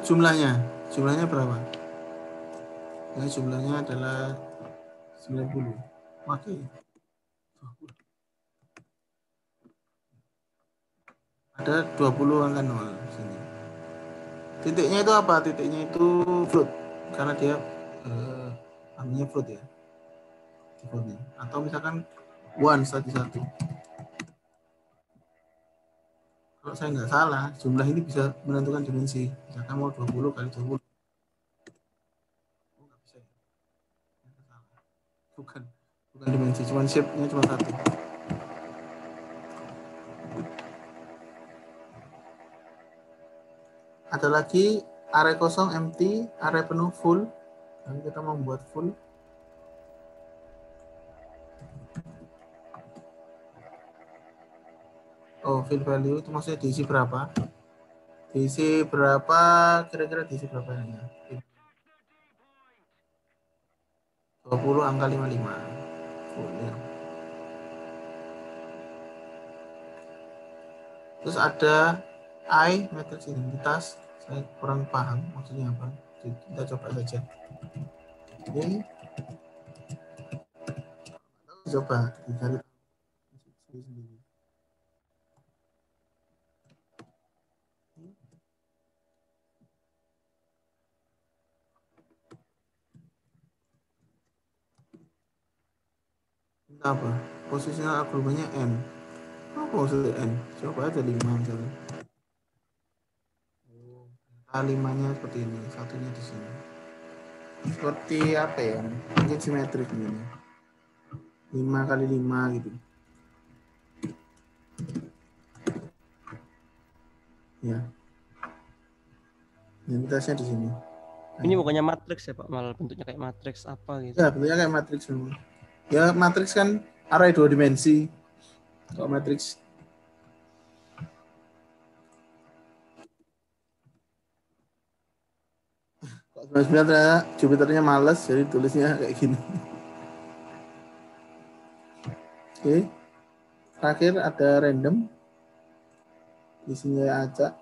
Speaker 1: jumlahnya berapa? Ya, jumlahnya adalah 90. Oke. Ada 20 angka 0 di sini. Titiknya itu apa? Titiknya itu float karena dia namanya float ya. Defaultnya. Atau misalkan one satu. Kalau saya nggak salah, jumlah ini bisa menentukan dimensi. Misalkan mau 20 kali 20. Oh, nggak bisa. Bukan dimensi, cuma shape-nya cuma satu. Ada lagi array kosong empty, array penuh full. Dan kita mau membuat full. Oh, fill value itu maksudnya diisi berapa? Diisi berapa? Kira-kira diisi berapa ya? 20 angka 55. Full, ya. Terus ada I, matriks identitas. Saya kurang paham maksudnya apa. Kita coba saja. Oke. Coba dicari sendiri. Apa? Posisinya argumennya N. Apa maksudnya N? Coba aja 5 misalnya. Oh, 5-nya seperti ini, satunya di sini. Seperti apa ya? Mungkin simetris ini. 5 kali 5 gitu. Ya. Identitasnya di sini.
Speaker 5: Ini bukannya matriks ya Pak, malah bentuknya kayak matriks apa gitu.
Speaker 1: Ya, bentuknya kayak matriks memang. Ya, matriks kan array 2 dimensi. Kalau matriks sebenarnya ternyata Jupiternya males, jadi tulisnya kayak gini. Oke. Terakhir ada random. Isinya acak.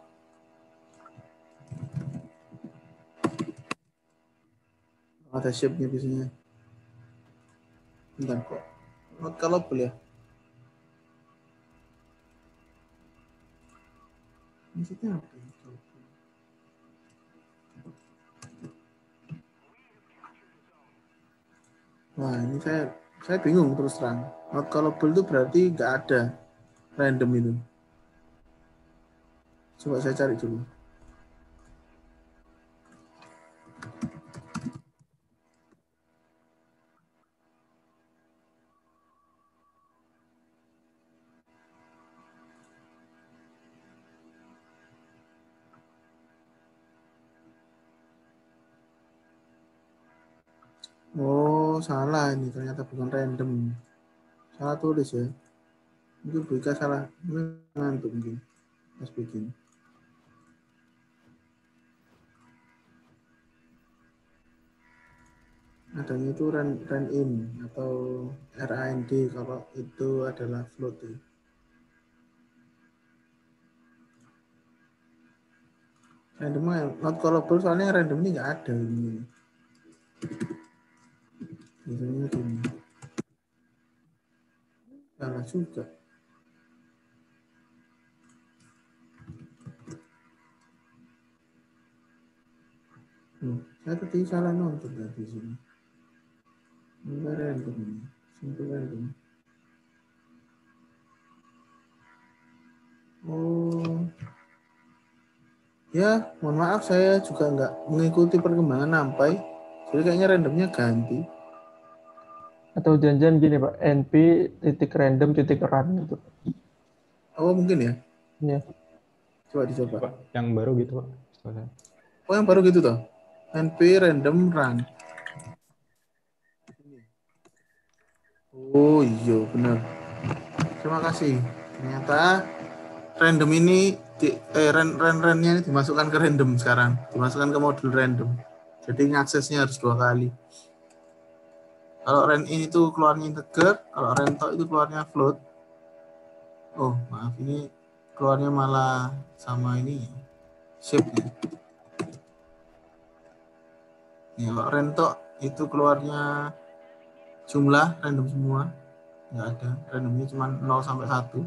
Speaker 1: Ada shape-nya biasanya. Bentar kok. Not callable ya. Maksudnya apa? Wah, ini saya bingung terus terang. Not callable itu berarti nggak ada random itu. Coba saya cari dulu. Oh, salah ini. Ternyata bukan random. Salah tulis ya. Mungkin Bika salah. Ngantuk mungkin. Pas bikin. Adanya itu run in atau RAND kalau itu adalah float ya. Random not callable soalnya random ini nggak ada ini. Biasanya gini. Salah juga. Saya tadi salah nonton di sini. Ini random ini. Simple random. Oh. Ya, mohon maaf saya juga nggak mengikuti perkembangan sampai. Jadi kayaknya randomnya ganti.
Speaker 3: Atau janjian gini Pak, NP titik random titik run gitu.
Speaker 1: Oh mungkin ya?
Speaker 3: Iya.
Speaker 1: Coba dicoba.
Speaker 2: Yang baru gitu Pak.
Speaker 1: Oh yang baru gitu toh? NP random run. Oh iya benar. Terima kasih. Ternyata random ini ran-nya ini dimasukkan ke random sekarang, dimasukkan ke modul random. Jadi ngaksesnya harus 2 kali. Kalau ran in itu keluarnya integer, kalau ran to itu keluarnya float. Oh maaf ini keluarnya malah sama ini shape-nya. Ya, kalau rento itu keluarnya jumlah random semua, nggak ada, randomnya cuma 0 sampai 1.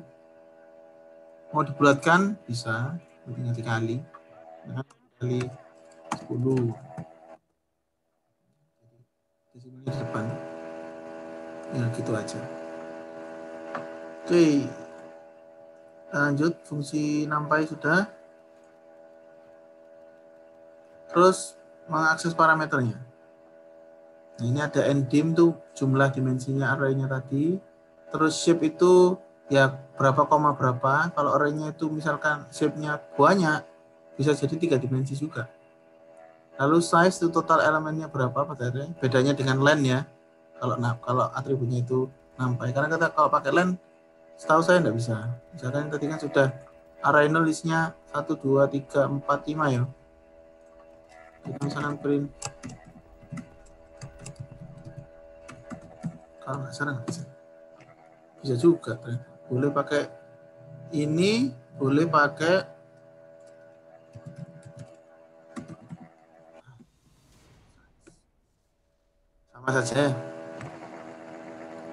Speaker 1: Mau dibulatkan bisa, tinggal dikali, nah, kali 10. Di sini di depan, ya gitu aja. Oke, lanjut fungsi NumPy sudah. Terus mengakses parameternya. Nah, ini ada ndim tuh jumlah dimensinya array-nya tadi. Terus shape itu ya berapa koma berapa. Kalau array-nya itu misalkan shape-nya banyak, bisa jadi 3 dimensi juga. Lalu size itu total elemennya berapa pada array. Bedanya dengan len ya. Kalau atributnya itu NumPy. Karena kita kalau pakai len, setahu saya nggak bisa. Misalkan tadi kan sudah array null isinya 1, 2, 3, 4, 5 ya. Kita misalkan print, kalau nggak salah nggak bisa. Bisa juga. Boleh pakai ini, boleh pakai sama saja.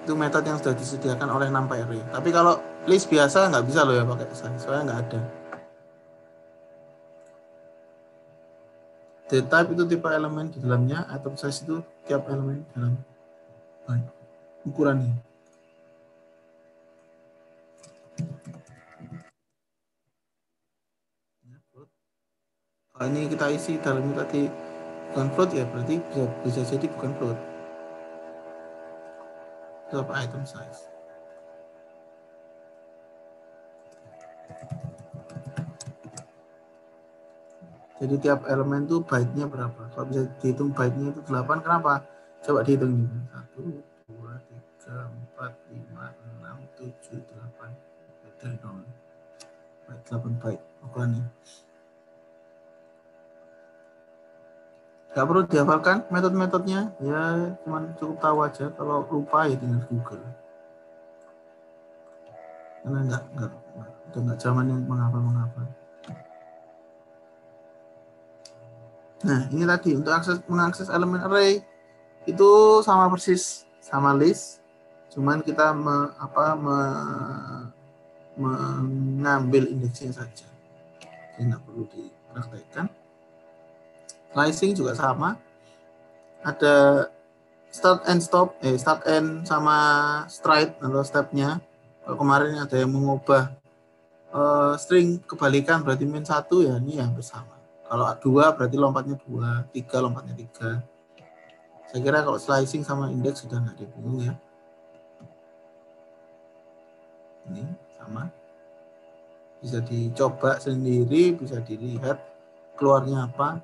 Speaker 1: Itu metode yang sudah disediakan oleh NumPy array. Tapi kalau list biasa nggak bisa loh ya pakai size, soalnya nggak ada. Dtype itu tipe elemen di dalamnya, item size itu tiap elemen dalam ukurannya. Kalau ini kita isi dalamnya tadi bukan float ya, berarti bisa jadi bukan float. Itu apa item size. Jadi tiap elemen itu byte-nya berapa? Kalau bisa dihitung byte-nya itu 8, kenapa? Coba dihitung ini. 1, 2, 3, 4, 5, 6, 7, 8. Dari 0. 8 byte ukurannya. Gak perlu dihafalkan metode-metodenya. Ya cuman cukup tahu aja. Kalau lupa ya tinggal Google. Karena udah nggak zaman yang menghafal. Nah, ini tadi untuk mengakses elemen array itu sama persis sama list, cuman kita mengambil indeksnya saja. Jadi nggak perlu dipraktekkan. Slicing juga sama. Ada start and sama stride atau stepnya. Kalau kemarin ada yang mengubah string kebalikan berarti min 1 ya, ini yang bersama. Kalau 2 berarti lompatnya 2, 3 lompatnya 3. Saya kira kalau slicing sama indeks sudah nggak dibingung ya. Ini sama. Bisa dicoba sendiri, bisa dilihat keluarnya apa.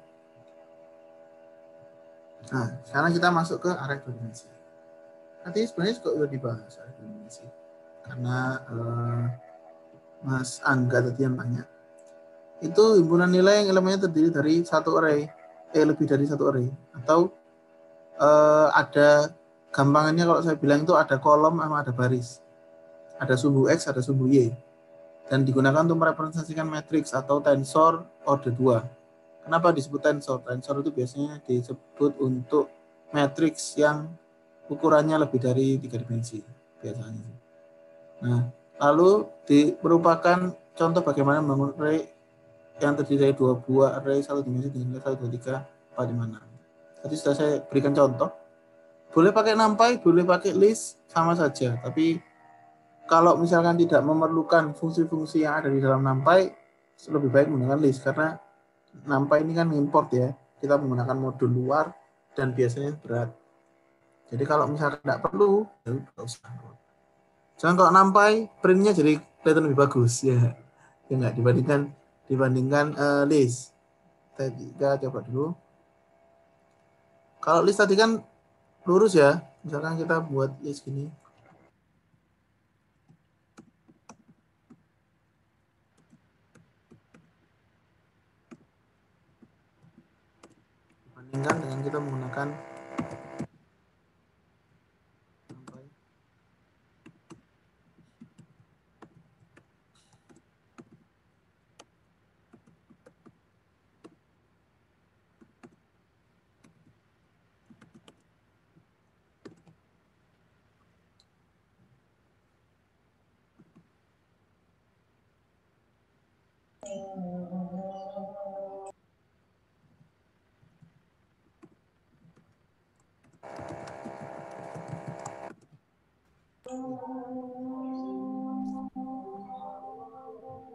Speaker 1: Nah, sekarang kita masuk ke array dimensi. Nanti sebenarnya juga udah dibahas array dimensi. Karena Mas Angga tadi yang tanya. Itu himpunan nilai yang elemennya terdiri dari satu array, lebih dari satu array. Atau ada gampangannya kalau saya bilang itu ada kolom sama ada baris. Ada sumbu X, ada sumbu Y. Dan digunakan untuk merepresentasikan matriks atau tensor order 2. Kenapa disebut tensor? Tensor itu biasanya disebut untuk matriks yang ukurannya lebih dari 3 dimensi biasanya. Nah, lalu merupakan contoh bagaimana membangun array yang terdiri dari 2 buah array 1 dimensi dengan nilai 1, 2, 3, 4, 5, 6. Tadi sudah saya berikan contoh. Boleh pakai NumPy, boleh pakai list, sama saja. Tapi kalau misalkan tidak memerlukan fungsi-fungsi yang ada di dalam NumPy, lebih baik menggunakan list. Karena NumPy ini kan import ya. Kita menggunakan modul luar dan biasanya berat. Jadi kalau misalkan tidak perlu, ya tidak usah. Jangan kalau NumPy, printnya jadi kelihatan lebih bagus. Ya nggak dibandingkan list. Kita coba dulu. Kalau list tadi kan lurus ya. Misalkan kita buat list gini. Dibandingkan dengan kita menggunakan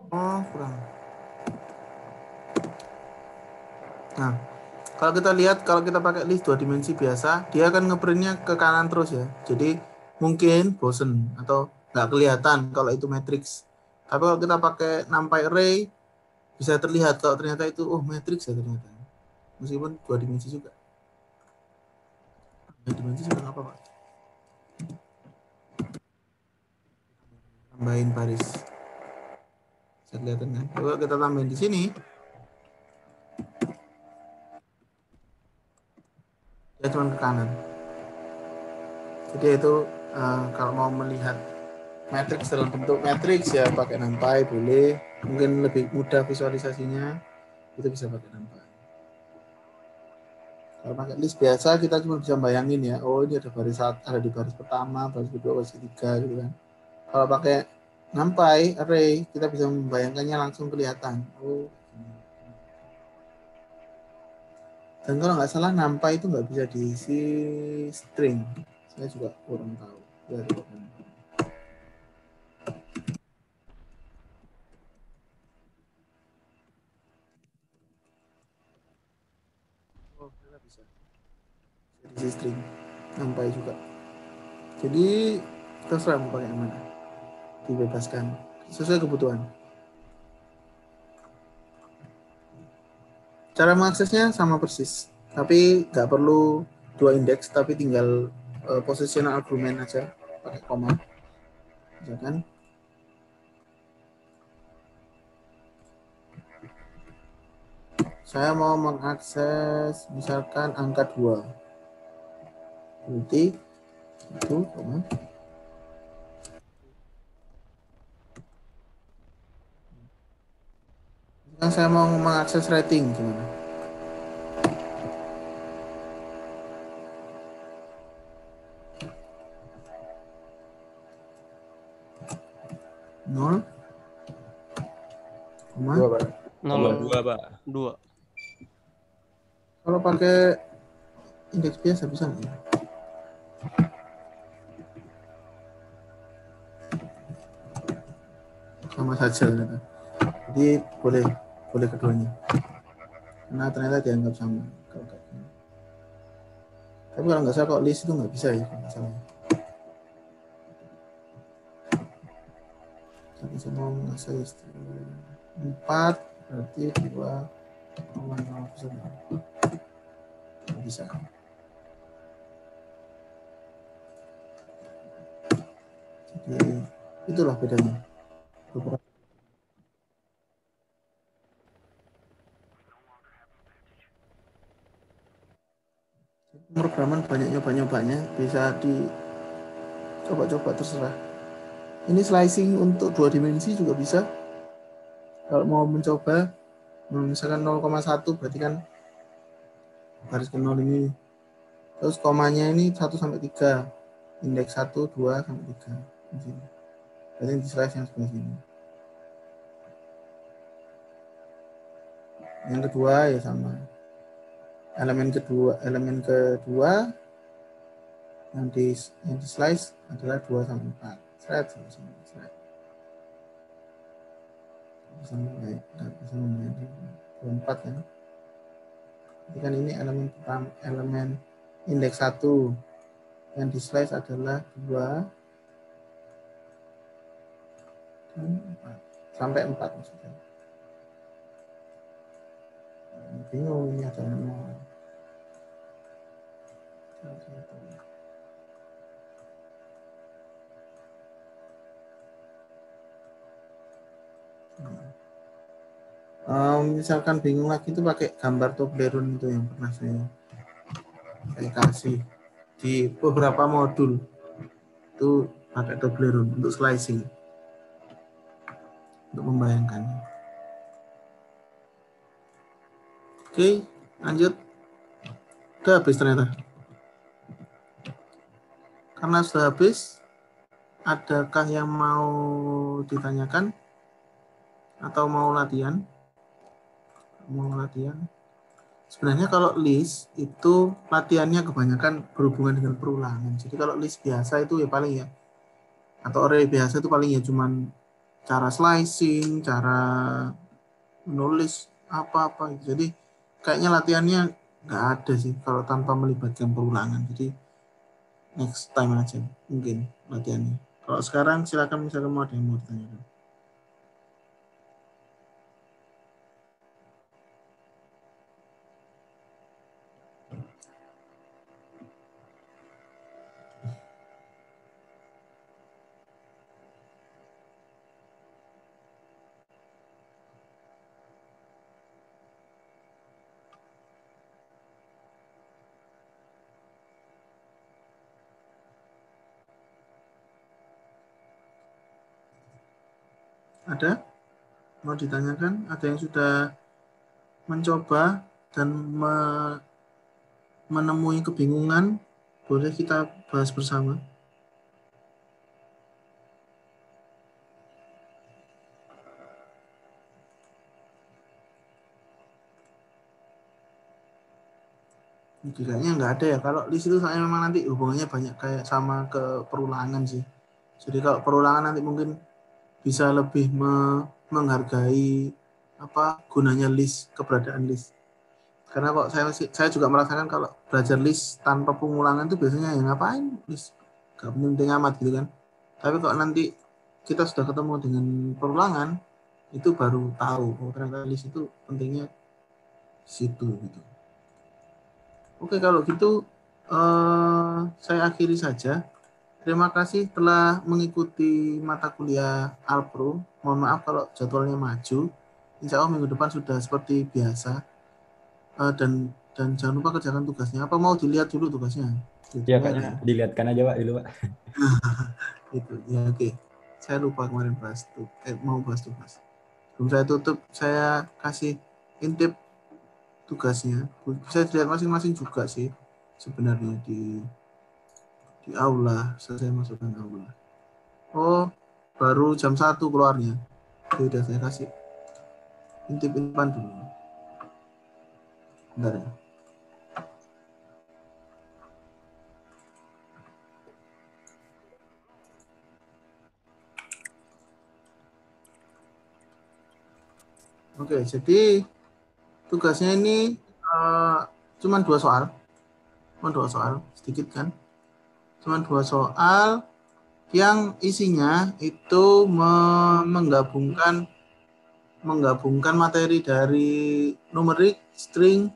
Speaker 1: Oh, kurang. Nah, kalau kita lihat, kalau kita pakai list 2 dimensi biasa, dia akan ngeprintnya ke kanan terus ya. Jadi mungkin bosen atau nggak kelihatan kalau itu matrix. Tapi kalau kita pakai NumPy array, bisa terlihat kalau ternyata itu, oh matrix ya ternyata. Meskipun 2 dimensi juga. 2 dimensi juga nggak apa-apa. Tambahin baris. Bisa kelihatan kan? Kalau kita tambahin di sini, dia cuma ke kanan. Jadi itu kalau mau melihat matrix dalam bentuk matrix ya pakai NumPy boleh. Mungkin lebih mudah visualisasinya, itu bisa pakai NumPy. Kalau pakai list biasa kita cuma bisa bayangin ya, oh ini ada baris ada di baris pertama, baris kedua, baris ketiga gitu kan. Kalau pakai NumPy array kita bisa membayangkannya langsung kelihatan. Oh. Dan kalau nggak salah NumPy itu nggak bisa diisi string. Saya juga kurang tahu. Ya, oh, bisa. Diisi string. NumPy juga. Jadi terserah mau pakai yang mana. Dibebaskan sesuai kebutuhan. Cara mengaksesnya sama persis, tapi nggak perlu 2 indeks, tapi tinggal positional argument aja pakai koma, misalkan. Saya mau mengakses misalkan angka 2, berarti itu koma. Sekarang saya mau mengakses rating gimana? Nol, koma
Speaker 7: 2, Pak.
Speaker 5: 0,2
Speaker 6: Pak.
Speaker 5: 2.
Speaker 1: Kalau pakai indeks biasa bisa nggak ya? Sama saja ternyata. Jadi boleh keduanya. Karena ternyata dianggap sama. Tapi kalau nggak salah kok list itu nggak bisa ya kalau nggak salah. Tapi saya mau mengakses 4 berarti 2,0 bisa nggak bisa. Jadi itulah bedanya. Beberapa pemrograman banyak nyoba-nyobanya, bisa dicoba-coba terserah. Ini slicing untuk 2 dimensi juga bisa. Kalau mau mencoba, misalkan 0,1 berarti kan garis ke 0 ini. Terus komanya ini 1 sampai 3. Indeks 1, 2 sampai 3. Di sini. Berarti di slice yang sebelah sini. Yang kedua ya sama. Elemen kedua yang di slice adalah 2 sampai 4. Thread sama thread. Sampai 4 kan. Jadi kan ini elemen pertama, elemen indeks 1 yang di slice adalah 2 dan 4 sampai 4 maksudnya. Bingung ini ada nama. Misalkan bingung lagi itu pakai gambar Toblerone itu yang pernah saya kasih di beberapa modul itu pakai Toblerone untuk slicing untuk membayangkan. Oke, lanjut. Sudah habis ternyata. Karena sudah habis, adakah yang mau ditanyakan atau mau latihan? Sebenarnya kalau list itu latihannya kebanyakan berhubungan dengan perulangan. Jadi kalau list biasa itu ya paling ya, atau array biasa itu paling ya cuman cara slicing, cara menulis apa-apa. Jadi kayaknya latihannya nggak ada sih kalau tanpa melibatkan perulangan. Jadi next time aja mungkin latihannya. Kalau sekarang silakan misalkan mau ada yang mau ditanyakan. Ada? Mau ditanyakan? Ada yang sudah mencoba dan menemui kebingungan? Boleh kita bahas bersama. Kayaknya nggak ada ya. Kalau list itu saya memang nanti hubungannya banyak kayak sama ke perulangan sih. Jadi kalau perulangan nanti mungkin bisa lebih menghargai apa gunanya list, keberadaan list. Karena kok saya juga merasakan kalau belajar list tanpa pengulangan itu biasanya ya ngapain list, gak penting amat gitu kan. Tapi kalau nanti kita sudah ketemu dengan perulangan itu baru tahu oh ternyata list itu pentingnya di situ gitu. Oke kalau gitu saya akhiri saja. Terima kasih telah mengikuti mata kuliah Alpro. Mohon maaf kalau jadwalnya maju. Insya Allah minggu depan sudah seperti biasa. Dan jangan lupa kerjakan tugasnya. Apa mau dilihat dulu tugasnya?
Speaker 2: Iya kayaknya dilihatkan aja Pak dulu Pak.
Speaker 1: Itu ya oke. Saya lupa kemarin mau bahas tugas. Sebelum saya tutup, saya kasih intip tugasnya. Bisa dilihat masing-masing juga sih sebenarnya di aula. Saya masukkan aula. Oh, baru jam 1 keluarnya. Sudah saya kasih intip-intipan dulu. Bentar ya. Oke, jadi tugasnya ini cuma 2 soal. Cuma 2 soal, sedikit kan. Cuma 2 soal yang isinya itu menggabungkan materi dari numerik, string,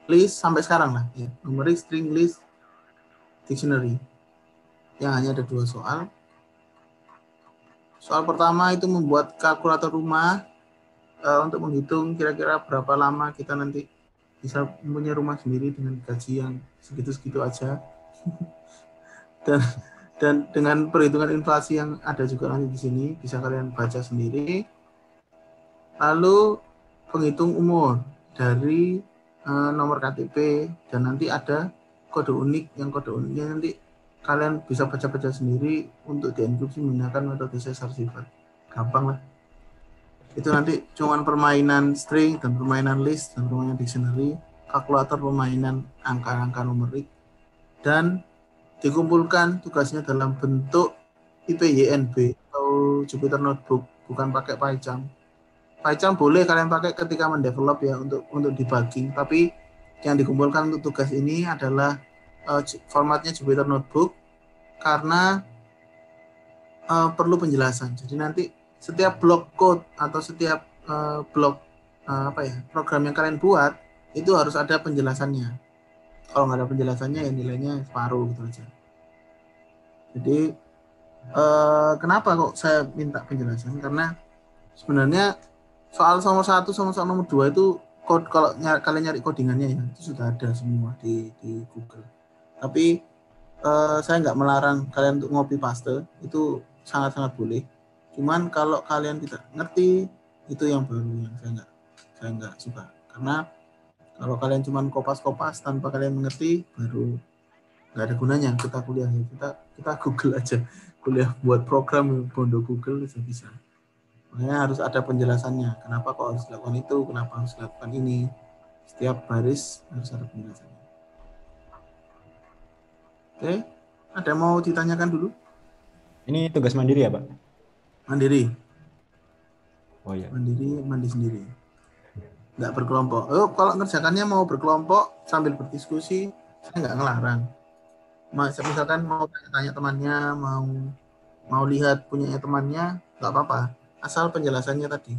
Speaker 1: list sampai sekarang lah ya. Numerik, string, list, dictionary. Yang hanya ada 2 soal. Soal pertama itu membuat kalkulator rumah untuk menghitung kira-kira berapa lama kita nanti bisa mempunyai rumah sendiri dengan gaji yang segitu-segitu aja. dan dengan perhitungan inflasi yang ada juga nanti di sini bisa kalian baca sendiri. Lalu penghitung umur dari nomor KTP dan nanti ada kode unik, yang kode uniknya nanti kalian bisa baca-baca sendiri untuk dienkripsi menggunakan metode Caesar cipher. Gampang lah. Itu nanti cuman permainan string dan permainan list dan permainan dictionary, kalkulator permainan angka-angka numerik, dan dikumpulkan tugasnya dalam bentuk IPYNB atau Jupyter Notebook, bukan pakai PyCharm. PyCharm boleh kalian pakai ketika mendevelop ya untuk debugging, tapi yang dikumpulkan untuk tugas ini adalah formatnya Jupyter Notebook karena perlu penjelasan. Jadi nanti setiap blok code atau setiap blok program yang kalian buat itu harus ada penjelasannya. Kalau nggak ada penjelasannya ya nilainya separuh gitu aja. Jadi kenapa kok saya minta penjelasan? Karena sebenarnya soal nomor 1 sama soal nomor 2 itu kalau kalian nyari codingannya ya itu sudah ada semua di Google. Tapi saya nggak melarang kalian untuk ngopi paste, itu sangat-sangat boleh. Cuman kalau kalian tidak ngerti itu yang baru yang saya nggak suka. Karena kalau kalian cuma kopas-kopas tanpa kalian mengerti baru nggak ada gunanya kita kuliah. Kita Google aja, kuliah buat program bondo Google bisa. Makanya harus ada penjelasannya. Kenapa kok harus dilakukan itu? Kenapa harus dilakukan ini? Setiap baris harus ada penjelasannya. Oke, ada yang mau ditanyakan dulu?
Speaker 2: Ini tugas mandiri ya Pak?
Speaker 1: Mandiri.
Speaker 2: Oh iya.
Speaker 1: mandi sendiri. Nggak berkelompok. Kalau ngerjakannya mau berkelompok sambil berdiskusi, saya nggak ngelarang. Misalkan mau tanya temannya, mau lihat punyanya temannya, nggak apa-apa. Asal penjelasannya tadi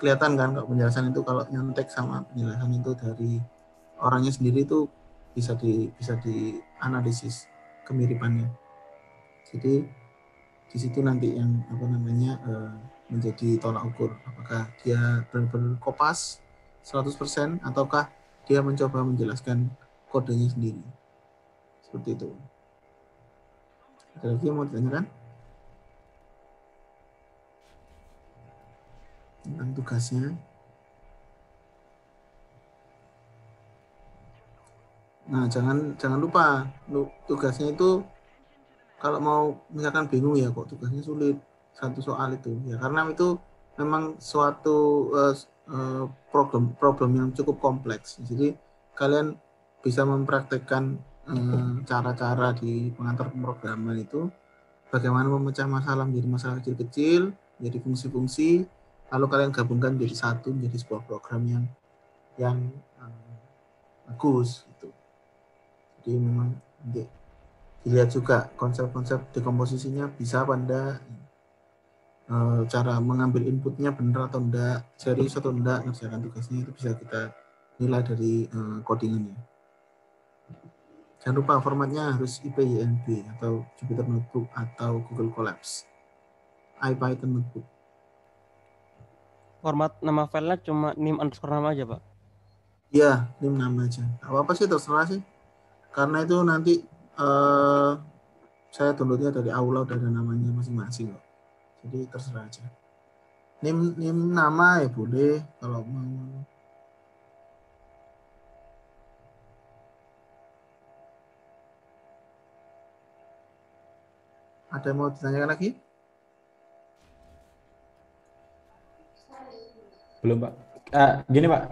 Speaker 1: kelihatan kan, kalau penjelasan itu kalau nyontek sama penjelasan itu dari orangnya sendiri itu bisa dianalisis kemiripannya. Jadi di situ nanti yang menjadi tolak ukur apakah dia benar-benar kopas 100% ataukah dia mencoba menjelaskan kodenya sendiri. Seperti itu. Ada lagi yang mau ditanyakan? Tentang tugasnya. Nah, jangan lupa tugasnya itu kalau mau misalkan bingung ya kok tugasnya sulit satu soal itu ya karena itu memang suatu problem yang cukup kompleks. Jadi kalian bisa mempraktekkan cara-cara di pengantar pemrograman itu bagaimana memecah masalah menjadi masalah kecil-kecil, menjadi fungsi-fungsi, lalu kalian gabungkan menjadi satu, menjadi sebuah program yang bagus gitu. Jadi memang dilihat juga konsep-konsep dekomposisinya bisa apa enggak, cara mengambil inputnya benar atau enggak, serius atau enggak ngerjakan tugasnya, itu bisa kita nilai dari codingannya. Jangan lupa formatnya harus IPYNB atau Jupyter Notebook atau Google Colabs. IPython Notebook.
Speaker 5: Format nama filenya cuma nim_nama aja, Pak.
Speaker 1: Iya, nim nama aja. Apa sih terserah sih. Karena itu nanti saya downloadnya dari Aula, udah ada namanya masing-masing kok. Jadi terserah aja. Nim nama ya boleh kalau mau. Ada yang mau ditanyakan lagi?
Speaker 2: Belum, Pak. Gini, Pak.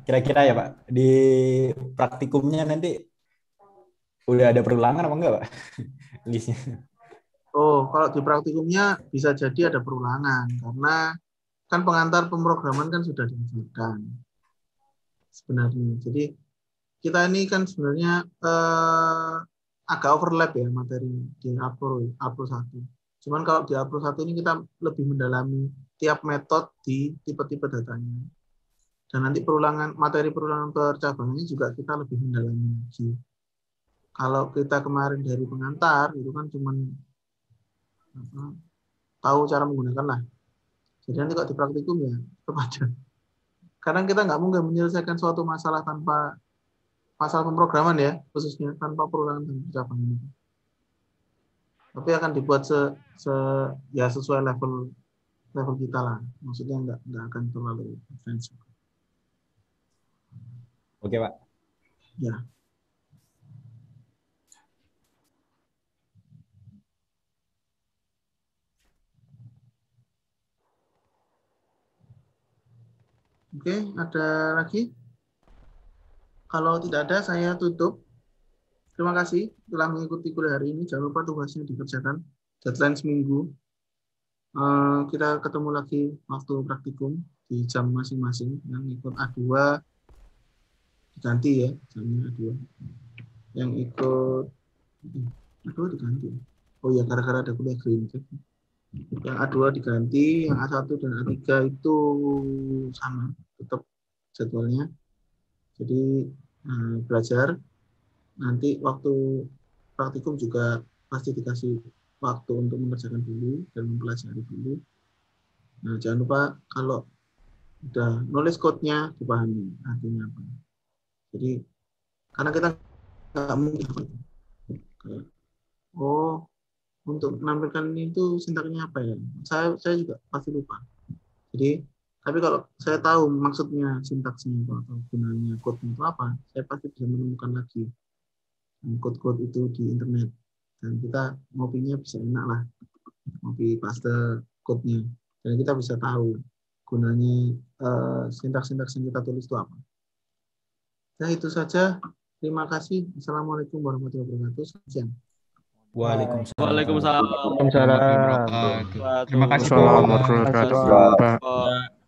Speaker 2: Kira-kira ya, Pak. Di praktikumnya nanti udah ada perulangan apa enggak, Pak? Listnya.
Speaker 1: Oh, kalau di praktikumnya bisa jadi ada perulangan karena kan pengantar pemrograman kan sudah diajarkan sebenarnya. Jadi kita ini kan sebenarnya agak overlap ya materi di Apro 1. Cuman kalau di Apro 1 ini kita lebih mendalami tiap metode di tipe-tipe datanya. Dan nanti materi perulangan percabangannya juga kita lebih mendalami lagi. Kalau kita kemarin dari pengantar itu kan cuman tahu cara menggunakan lah. Jadi nanti kalau di praktikum ya tetap aja. Karena kita nggak mungkin menyelesaikan suatu masalah tanpa masalah pemrograman ya, khususnya tanpa perulangan dan percabangan. Tapi akan dibuat sesuai level kita lah. Maksudnya nggak akan terlalu advance.
Speaker 2: Oke, Pak.
Speaker 1: Ya. Oke, ada lagi? Kalau tidak ada, saya tutup. Terima kasih telah mengikuti kuliah hari ini. Jangan lupa tugasnya dikerjakan. Deadline seminggu. Kita ketemu lagi waktu praktikum di jam masing-masing. Yang ikut A2 diganti ya, jamnya A2. Yang ikut A2 diganti. Oh ya, gara-gara ada kuliah green. Yang A2 diganti, yang A1 dan A3 itu sama, tetap jadwalnya. Jadi belajar. Nanti waktu praktikum juga pasti dikasih waktu untuk mengerjakan dulu dan mempelajari dulu. Nah, jangan lupa kalau udah nulis code-nya dipahami artinya apa. Jadi karena kita nggak mungkin untuk menampilkan itu sintaknya apa ya? Saya juga pasti lupa. Jadi tapi kalau saya tahu maksudnya sintaksnya atau gunanya code itu apa, saya pasti bisa menemukan lagi code-code itu di internet. Dan kita ngopinya bisa enak lah, ngopi paste code-nya. Dan kita bisa tahu gunanya sintaks-sintaks yang kita tulis itu apa. Nah, itu saja. Terima kasih. Assalamualaikum warahmatullahi wabarakatuh. Selamat siang.
Speaker 2: Waalaikumsalam.
Speaker 5: Waalaikumsalam.
Speaker 3: Waalaikumsalam.
Speaker 6: Terima kasih.
Speaker 7: Assalamualaikum warahmatullahi wabarakatuh.
Speaker 5: Pak.